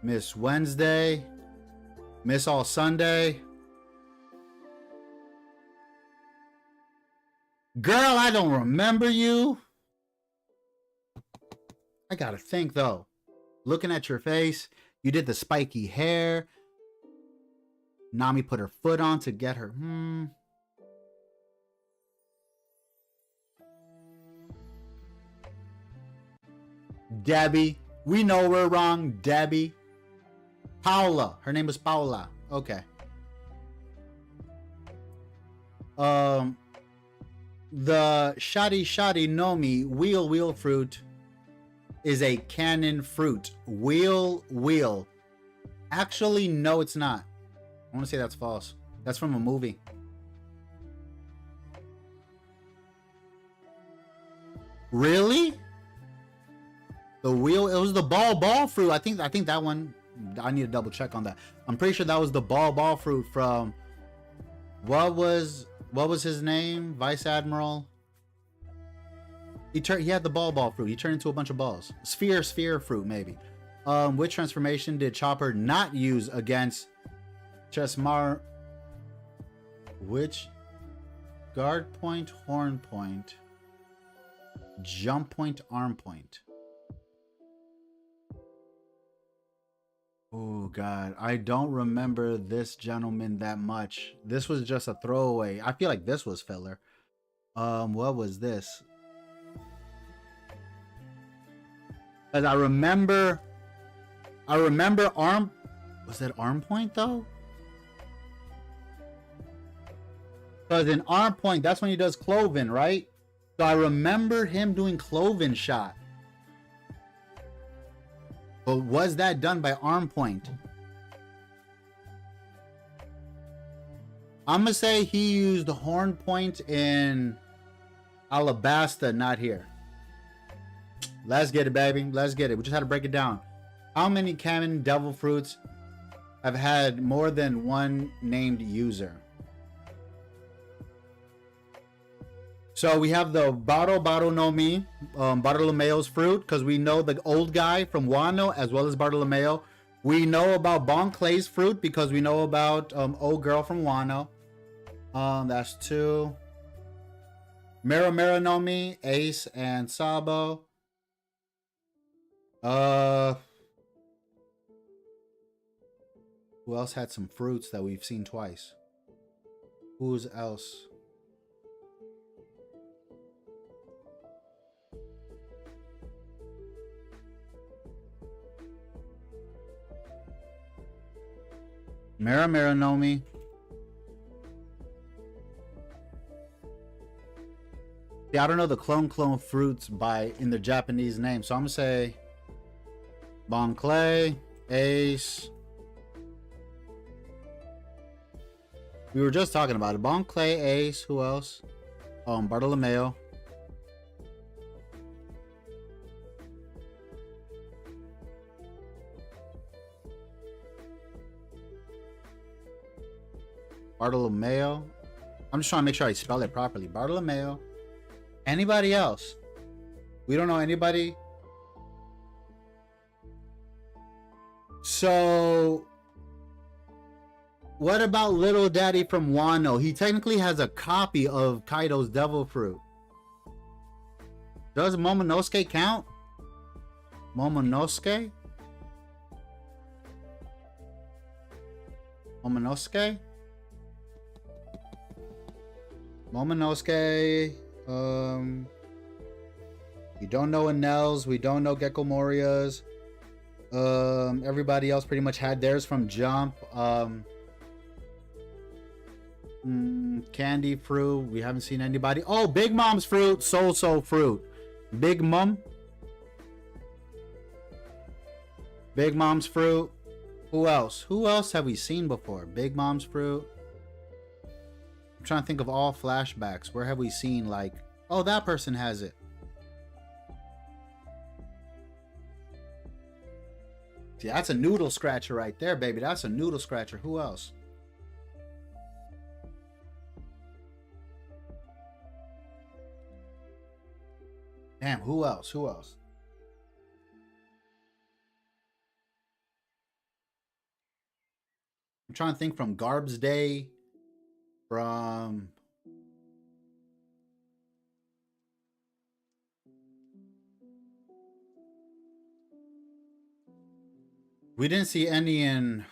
Miss Wednesday. Miss All Sunday. Girl, I don't remember you. I gotta think though. Looking at your face, you did the spiky hair. Nami put her foot on to get her. Debbie. We know we're wrong. Debbie. Paula. Her name was Paula. Okay. The Shadi Nomi wheel fruit is a canon fruit. Wheel. Actually, no, it's not. I want to say that's false. That's from a movie. Really? The wheel, it was the ball fruit. I think that one, I need to double check on that. I'm pretty sure that was the ball fruit from, what was his name? Vice Admiral. He had the ball fruit. He turned into a bunch of balls. Sphere fruit, maybe. Which transformation did Chopper not use against Chesmar? Which guard point, horn point, jump point, arm point? Oh God, I don't remember this gentleman that much. This was just a throwaway. I feel like this was filler. What was this? Cause I remember arm. Was that arm point though? Cause in arm point, that's when he does Cloven, right? So I remember him doing Cloven shot. But was that done by arm point? I'm gonna say he used the horn point in Alabasta, not here. Let's get it, baby. Let's get it. We just had to break it down. How many canon devil fruits have had more than one named user? So we have the Baro no Mi, Bartolomeo's fruit, because we know the old guy from Wano as well as Bartolomeo. We know about Bon Clay's fruit because we know about old girl from Wano. That's 2. Mero no Mi, Ace and Sabo. Who else had some fruits that we've seen twice? Who's else? Mara Nomi. Yeah, I don't know the clone fruits by in the Japanese name, so I'm gonna say Bon Clay, Ace. We were just talking about it. Bon Clay, Ace. Who else? Bartolomeo. Bartolomeo. I'm just trying to make sure I spell it properly. Bartolomeo. Anybody else? We don't know anybody. So, what about Little Daddy from Wano? He technically has a copy of Kaido's Devil Fruit. Does Momonosuke count? Momonosuke? Momonosuke? Momonosuke. We don't know Enel's. We don't know Gecko Moria's. Everybody else pretty much had theirs from Jump. Candy Fruit. We haven't seen anybody. Oh, Big Mom's Fruit. Soul Fruit. Big Mom. Big Mom's Fruit. Who else? Who else have we seen before? Big Mom's Fruit. I'm trying to think of all flashbacks. Where have we seen like, oh, that person has it. See, that's a noodle scratcher right there, baby. That's a noodle scratcher. Who else? Damn, who else? Who else? I'm trying to think from Garb's Day, from we didn't see any in.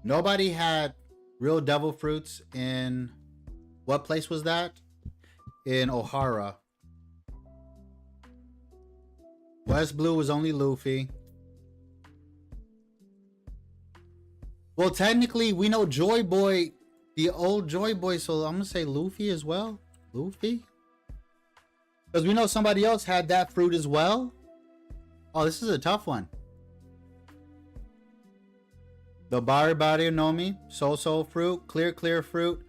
Nobody had real devil fruits in. What place was that? In Ohara. West Blue was only Luffy. Well, technically, we know Joy Boy, the old Joy Boy, so I'm gonna say Luffy as well. Luffy? Because we know somebody else had that fruit as well. Oh, this is a tough one. The Bari Nomi, Soul Fruit, Clear Fruit.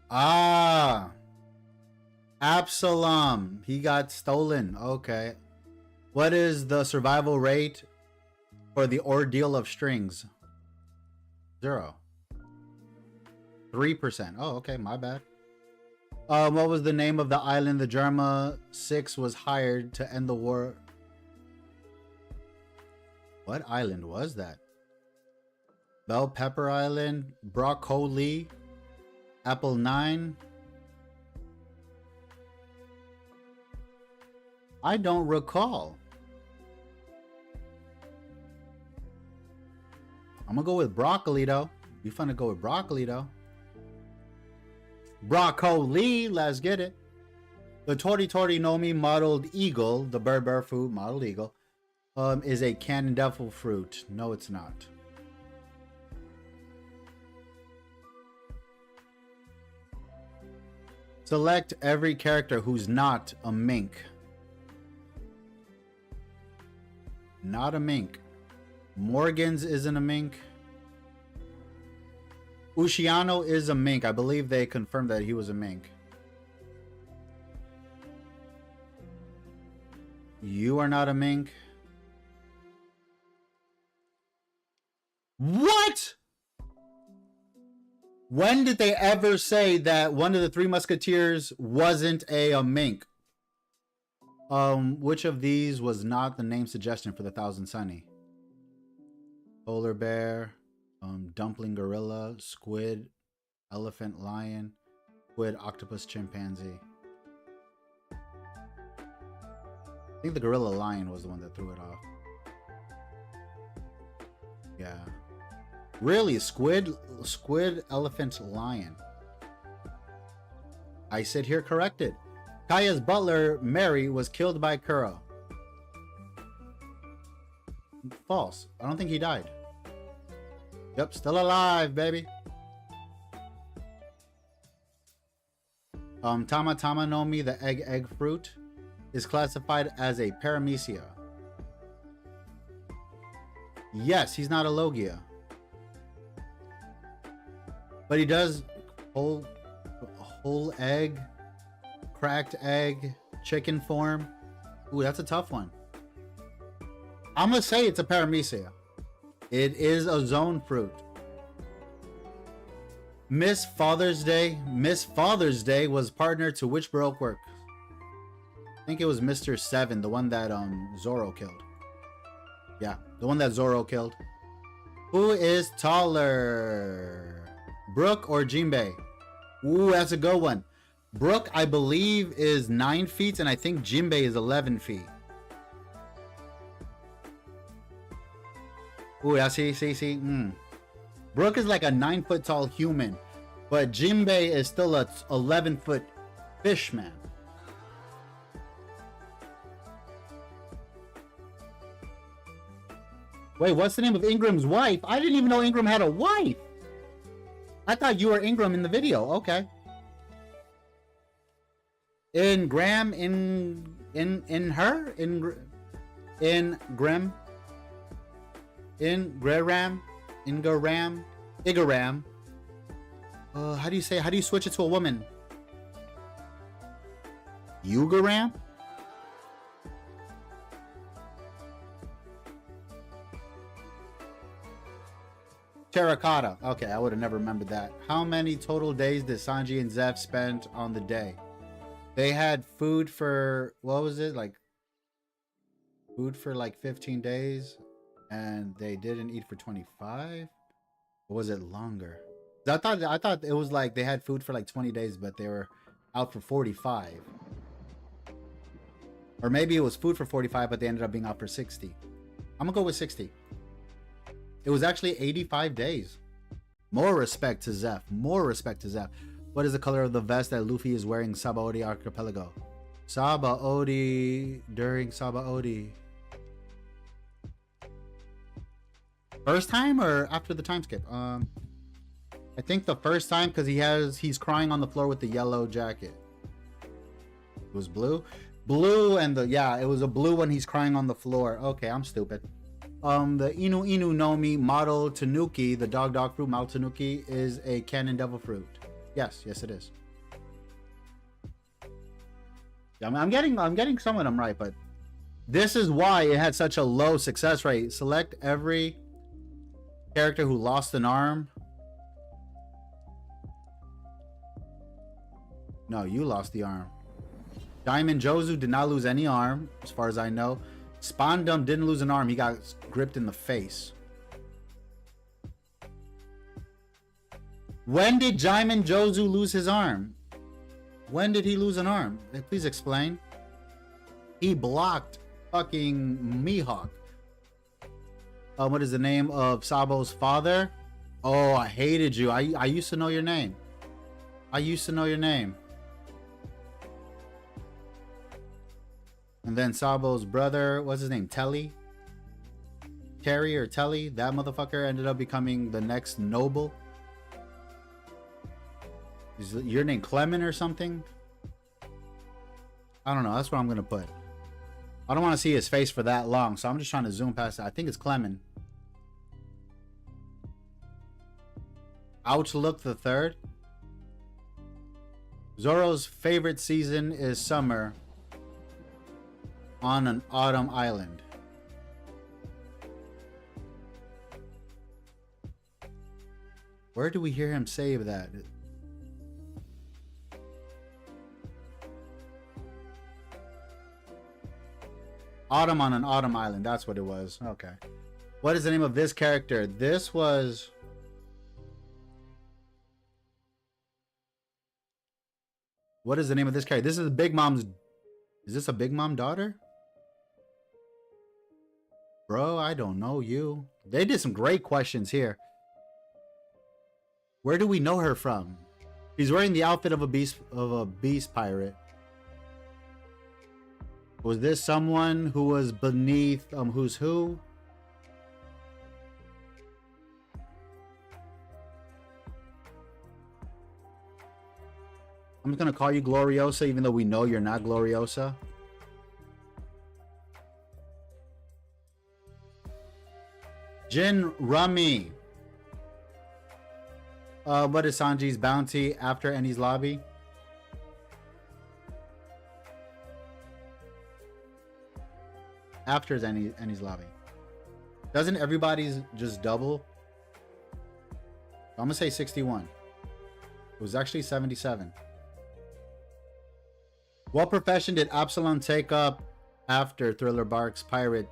Ah. Absalom. He got stolen. Okay. What is the survival rate for the Ordeal of Strings? 0. 3%. Oh, okay. My bad. What was the name of the island the Germa 6 was hired to end the war? What island was that? Bell Pepper Island, Broccoli, Apple 9. I don't recall. I'm gonna go with broccoli though. We finna go with broccoli though. Broccoli, let's get it. The Tori Nomi modeled eagle, the bird fruit modeled eagle, is a cannon devil fruit. No, it's not. Select every character who's not a mink. Not a mink. Morgan's isn't a mink. Ushiano is a mink. I believe they confirmed that he was a mink. You are not a mink. What? When did they ever say that one of the Three Musketeers wasn't a mink? Which of these was not the name suggestion for the Thousand Sunny? Polar bear, dumpling gorilla, squid, elephant, lion, squid, octopus, chimpanzee. I think the gorilla lion was the one that threw it off. Yeah. Really? Squid, elephant, lion. I sit here corrected. Kaya's butler, Mary, was killed by Kuro. False. I don't think he died. Yep, still alive, baby. Tama no Mi, the egg fruit, is classified as a paramecia. Yes, he's not a Logia. But he does whole egg, cracked egg, chicken form. Ooh, that's a tough one. I'm gonna say it's a paramecia. It is a zone fruit. Miss Father's Day was partner to which Baroque work? I think it was Mr. 7, the one that Zoro killed. Yeah, the one that Zoro killed. Who is taller? Brook or Jinbei? Ooh, that's a good one. Brook, I believe, is 9 feet, and I think Jinbei is 11 feet. Ooh, yeah, see. Brook is like a 9-foot tall human, but Jinbei is still a 11-foot fish man. Wait, what's the name of Ingram's wife? I didn't even know Ingram had a wife. I thought you were Ingram in the video. Okay. In Graham, in Greram, Igaram. How do you switch it to a woman? Ugaram? Terracotta. Okay, I would have never remembered that. How many total days did Sanji and Zeff spend on the day? They had food for, what was it? Like, food for like 15 days. And they didn't eat for 25? Or was it longer? I thought it was like they had food for like 20 days, but they were out for 45. Or maybe it was food for 45, but they ended up being out for 60. I'm gonna go with 60. It was actually 85 days. More respect to Zeff. More respect to Zeff. What is the color of the vest that Luffy is wearing Sabaody Archipelago? Sabaody during Sabaody. First time or after the time skip? I think the first time, because he's crying on the floor with the yellow jacket. It was blue? Blue and it was a blue when he's crying on the floor. Okay, I'm stupid. The Inu no Mi model Tanuki, the dog fruit model Tanuki, is a canon devil fruit. Yes, it is. Yeah, I'm getting some of them right, but this is why it had such a low success rate. Select every character who lost an arm. No, you lost the arm. Diamond Jozu did not lose any arm, as far as I know. Spondum didn't lose an arm. He got gripped in the face. When did Diamond Jozu lose his arm? When did he lose an arm? Please explain. He blocked fucking Mihawk. What is the name of Sabo's father? Oh, I hated you. I used to know your name. And then Sabo's brother, what's his name? Telly? Terry or Telly? That motherfucker ended up becoming the next noble. Is your name Clement or something? I don't know. That's what I'm going to put. I don't want to see his face for that long, so I'm just trying to zoom past it. I think it's Clement. Outlook the third. Zoro's favorite season is summer on an autumn island. Where do we hear him say that? Autumn on an autumn island. That's what it was. Okay. What is the name of this character? This was... What is the name of this character? This is Big Mom's... Is this a Big Mom daughter? Bro, I don't know you. They did some great questions here. Where do we know her from? She's wearing the outfit of a beast pirate. Was this someone who was beneath Who's Who? I'm just gonna call you Gloriosa, even though we know you're not Gloriosa. Jin Rami. What is Sanji's bounty after Eni's lobby? After Eni's lobby. Doesn't everybody's just double? I'm gonna say 61. It was actually 77. What profession did Absalom take up after Thriller Bark's pirate?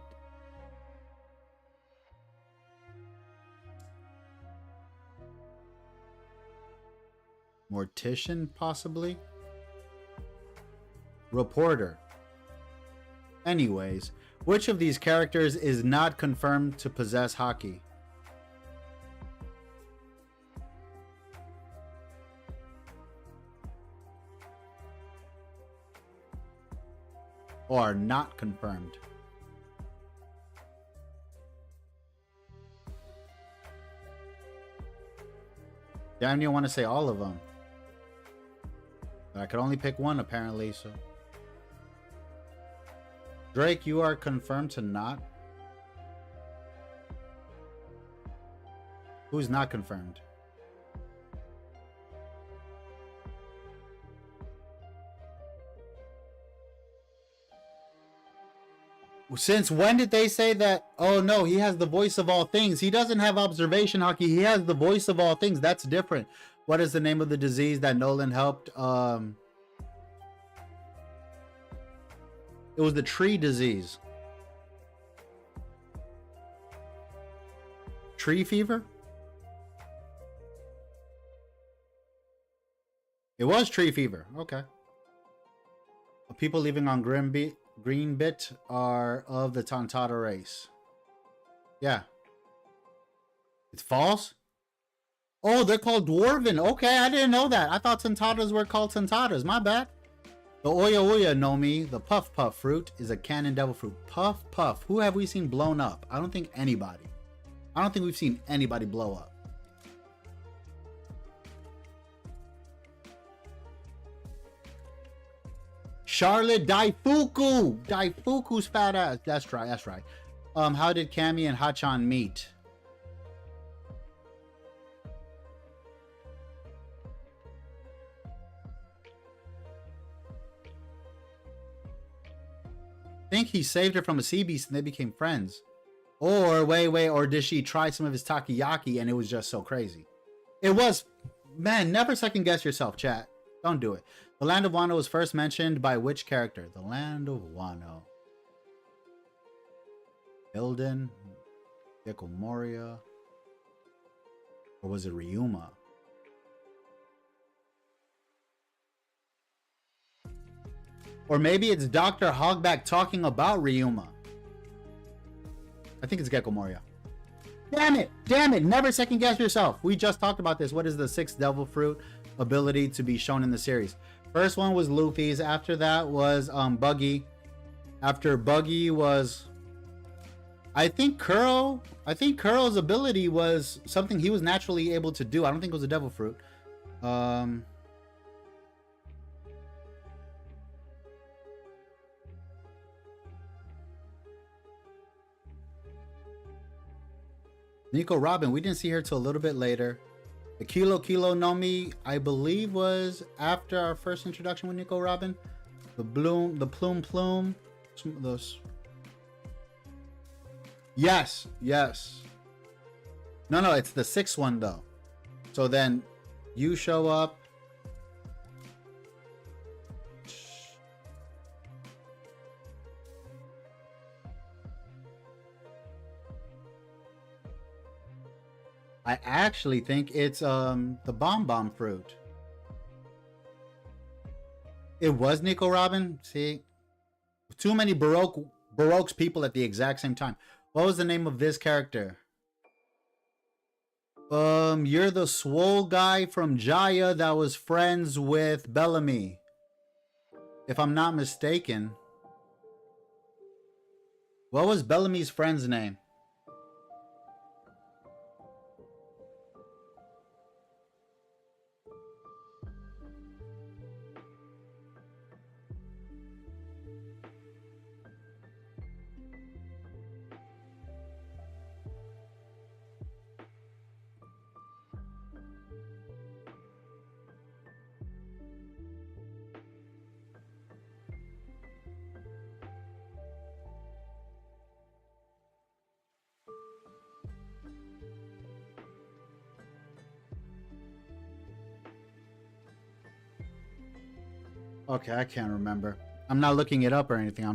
Mortician, possibly? Reporter. Anyways, which of these characters is not confirmed to possess Haki? Or not confirmed? Damn, you want to say all of them. But I could only pick one apparently, so. Drake, you are confirmed to not? Who's not confirmed? Since when did they say that? Oh no, he has the voice of all things. He doesn't have observation Haki. He has the voice of all things. That's different. What is the name of the disease that Nolan helped? It was the tree disease. Tree fever? It was tree fever. Okay. People leaving on Greenbit are of the Tontata race. Yeah. It's false? Oh, they're called Dwarven. Okay, I didn't know that. I thought Tontatas were called Tontatas. My bad. The Oya Oya Nomi, the Puff Puff fruit, is a canon devil fruit. Puff Puff. Who have we seen blown up? I don't think anybody. I don't think we've seen anybody blow up. Charlotte Daifuku. Daifuku's fat ass. That's right. That's right. How did Cammy and Hachan meet? I think he saved her from a sea beast and they became friends. Or wait, or did she try some of his takoyaki and it was just so crazy? It was, man, never second guess yourself, chat. Don't do it. The Land of Wano was first mentioned by which character? The Land of Wano. Ilden, Gecko Moria, or was it Ryuma? Or maybe it's Dr. Hogback talking about Ryuma. I think it's Gecko Moria. Damn it! Damn it! Never second guess yourself. We just talked about this. What is the sixth devil fruit ability to be shown in the series? First one was Luffy's. After that was Buggy. After Buggy was, I think Kuro. I think Kuro's ability was something he was naturally able to do. I don't think it was a devil fruit. Nico Robin, we didn't see her till a little bit later. The Kilo Nomi, I believe, was after our first introduction with Nico Robin. The Plume. Some of those. Yes. No, it's the sixth one though. So then you show up. I actually think it's the Bomb fruit. It was Nico Robin. See, too many Baroque's people at the exact same time. What was the name of this character? You're the swole guy from Jaya that was friends with Bellamy, if I'm not mistaken. What was Bellamy's friend's name? Okay, I can't remember. I'm not looking it up or anything.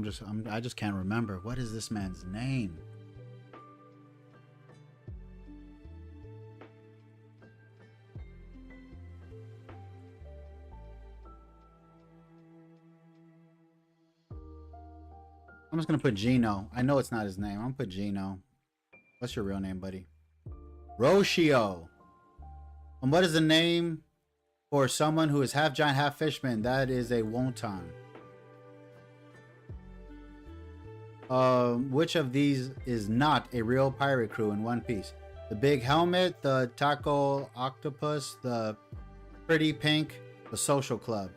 I just can't remember. What is this man's name? I'm just gonna put Gino. I know it's not his name. I'm gonna put Gino. What's your real name, buddy? Roshio. And what is the name for someone who is half giant, half fishman? That is a wonton. Which of these is not a real pirate crew in One Piece? The big helmet, the taco octopus, the pretty pink, the social club.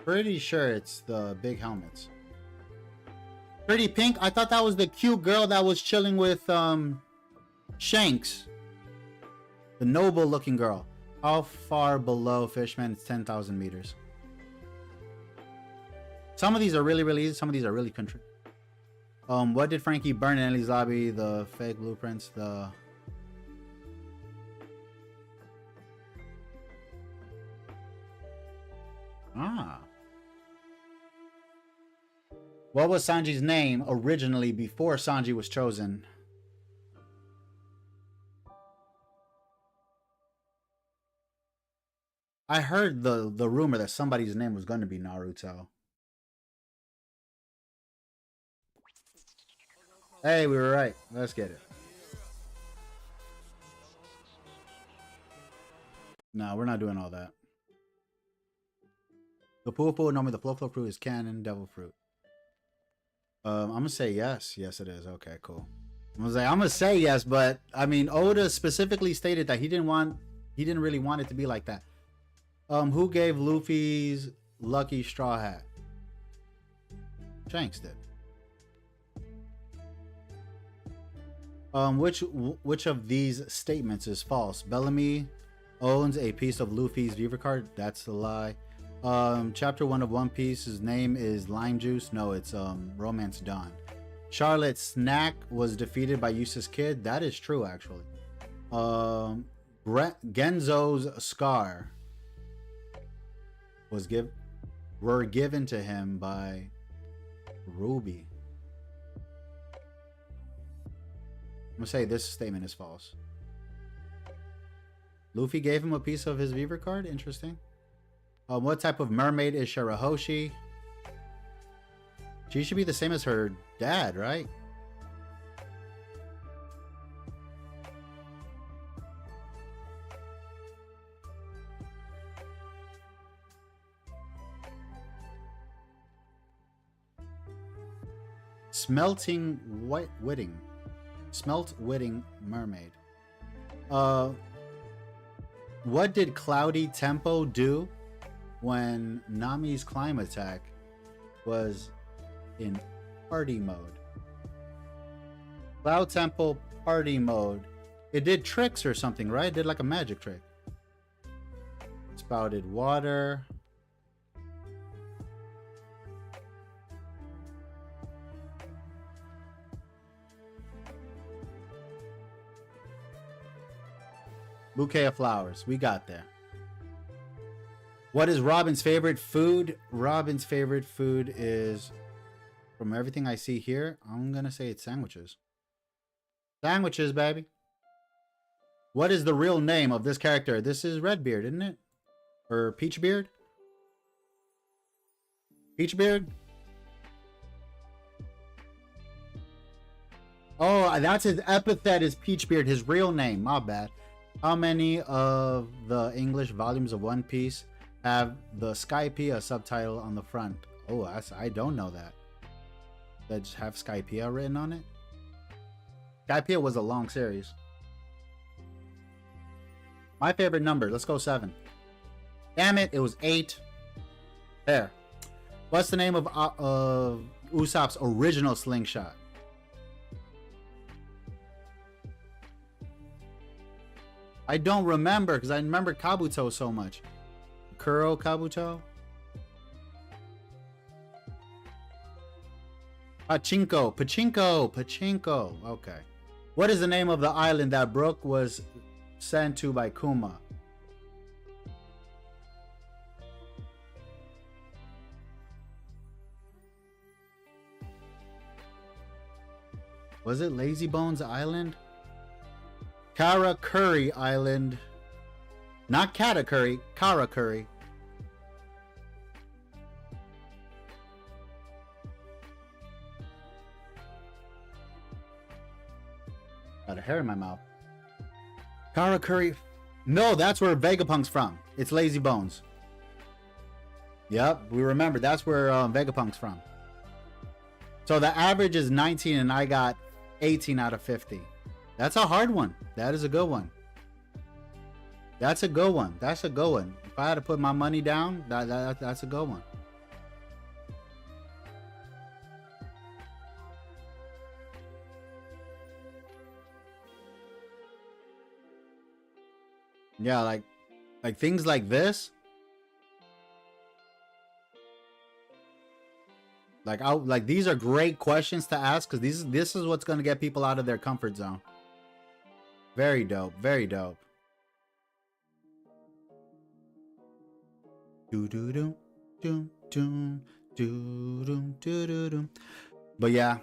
Pretty sure it's the big helmets. Pretty pink? I thought that was the cute girl that was chilling with Shanks. The noble looking girl. How far below Fishman? It's 10,000 meters. Some of these are really easy. Some of these are really country. What did Frankie burn in Ellie's lobby? The fake blueprints. The... Ah. What was Sanji's name originally before Sanji was chosen? I heard the rumor that somebody's name was going to be Naruto. Hey, we were right. Let's get it. No, we're not doing all that. The Poo-Poo, no, the Flo fruit is canon, devil fruit. I'm gonna say yes. Yes, it is. Okay, cool. I'm gonna say yes, but I mean, Oda specifically stated that he didn't really want it to be like that. Who gave Luffy's lucky straw hat? Shanks did. Which of these statements is false? Bellamy owns a piece of Luffy's Viva card. That's a lie. Chapter 1 of One Piece, his name is Lime Juice. No, it's Romance Dawn. Charlotte Snack was defeated by Useless Kid. That is true, actually. Genzo's scar were given to him by Ruby. I'm gonna say this statement is false. Luffy gave him a piece of his Viva card. Interesting. What type of mermaid is Shirahoshi? She should be the same as her dad, right? Smelt-witting mermaid. What did Cloudy Tempo do when Nami's climb attack was in party mode? Cloud Temple party mode. It did tricks or something, right? It did like a magic trick. Spouted water. Bouquet of flowers. We got there. What is Robin's favorite food? Robin's favorite food is, from everything I see here, I'm going to say it's sandwiches. Sandwiches, baby. What is the real name of this character? This is Redbeard, isn't it? Or Peachbeard? Peachbeard? Oh, that's his epithet is Peachbeard. His real name. My bad. How many of the English volumes of One Piece have the Skypiea subtitle on the front? Oh, I don't know that. That just have Skypiea written on it? Skypiea was a long series. My favorite number. Let's go 7. Damn it, it was 8. There. What's the name of Usopp's original slingshot? I don't remember because I remember Kabuto so much. Kuro Kabuto? Pachinko. Okay. What is the name of the island that Brook was sent to by Kuma? Was it Lazy Bones Island? Karakuri Island. Not Katakuri, Karakuri. Got a hair in my mouth. Karakuri. No, that's where Vegapunk's from. It's Lazy Bones. Yep, we remember. That's where Vegapunk's from. So the average is 19 and I got 18 out of 50. That's a hard one. That is a good one. That's a good one. That's a good one. If I had to put my money down, that's a good one. Yeah, like things like this. Like these are great questions to ask because this is what's gonna get people out of their comfort zone. Very dope. Very dope. But yeah,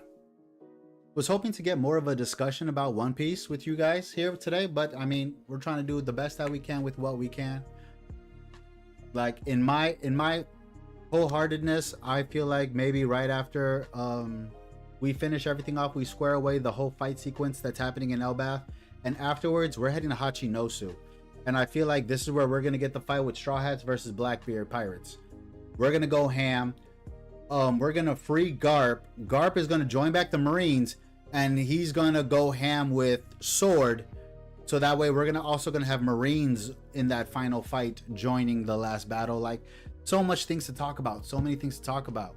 was hoping to get more of a discussion about One Piece with you guys here today, but I mean, we're trying to do the best that we can with what we can. Like in my wholeheartedness, I feel like maybe right after we finish everything off, we square away the whole fight sequence that's happening in Elbath, and afterwards we're heading to Hachinosu. And I feel like this is where we're gonna get the fight with Straw Hats versus Blackbeard pirates. We're gonna go ham. We're gonna free Garp. Garp is gonna join back the Marines, and he's gonna go ham with Sword. So that way, we're also gonna have Marines in that final fight, joining the last battle. Like, so much things to talk about. So many things to talk about.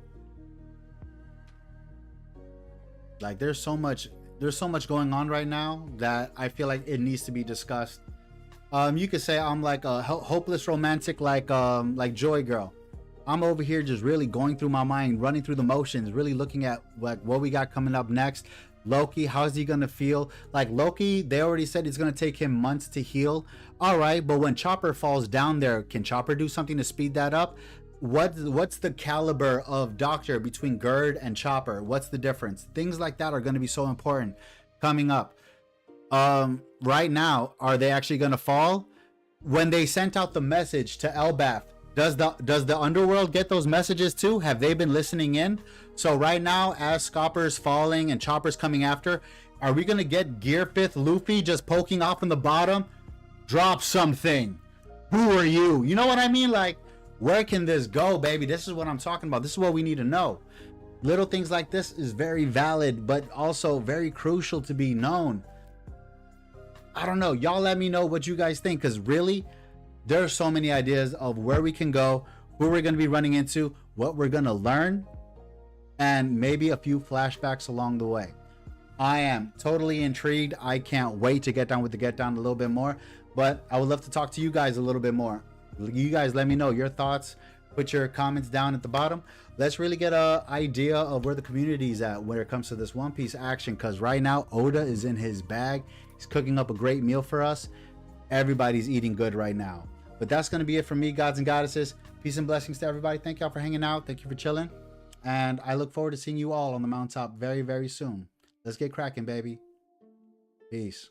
Like, there's so much going on right now that I feel like it needs to be discussed. You could say I'm like a hopeless romantic, like Joy Girl. I'm over here just really going through my mind, running through the motions, really looking at like what we got coming up next. Loki, how's he gonna feel? Like Loki, they already said it's gonna take him months to heal. All right, but when Chopper falls down there, can Chopper do something to speed that up? What's the caliber of doctor between Gerd and Chopper? What's the difference? Things like that are gonna be so important coming up. Right now, are they actually gonna fall? When they sent out the message to Elbath, does the underworld get those messages too? Have they been listening in? So right now, as Scopper's falling and Chopper's coming after, are we gonna get Gear 5th Luffy just poking off in the bottom? Drop something. Who are you? You know what I mean? Like, where can this go, baby? This is what I'm talking about. This is what we need to know. Little things like this is very valid, but also very crucial to be known. I don't know. Y'all let me know what you guys think, because really, there's so many ideas of where we can go, who we're going to be running into, what we're going to learn, and maybe a few flashbacks along the way. I am totally intrigued. I can't wait to get down with the Get Down a little bit more, but I would love to talk to you guys a little bit more. You guys let me know your thoughts. Put your comments down at the bottom. Let's really get an idea of where the community is at when it comes to this One Piece action, because right now Oda is in his bag. He's cooking up a great meal for us. Everybody's eating good right now. But that's going to be it for me, gods and goddesses. Peace and blessings to everybody. Thank y'all for hanging out. Thank you for chilling. And I look forward to seeing you all on the mountaintop very, very soon. Let's get cracking, baby. Peace.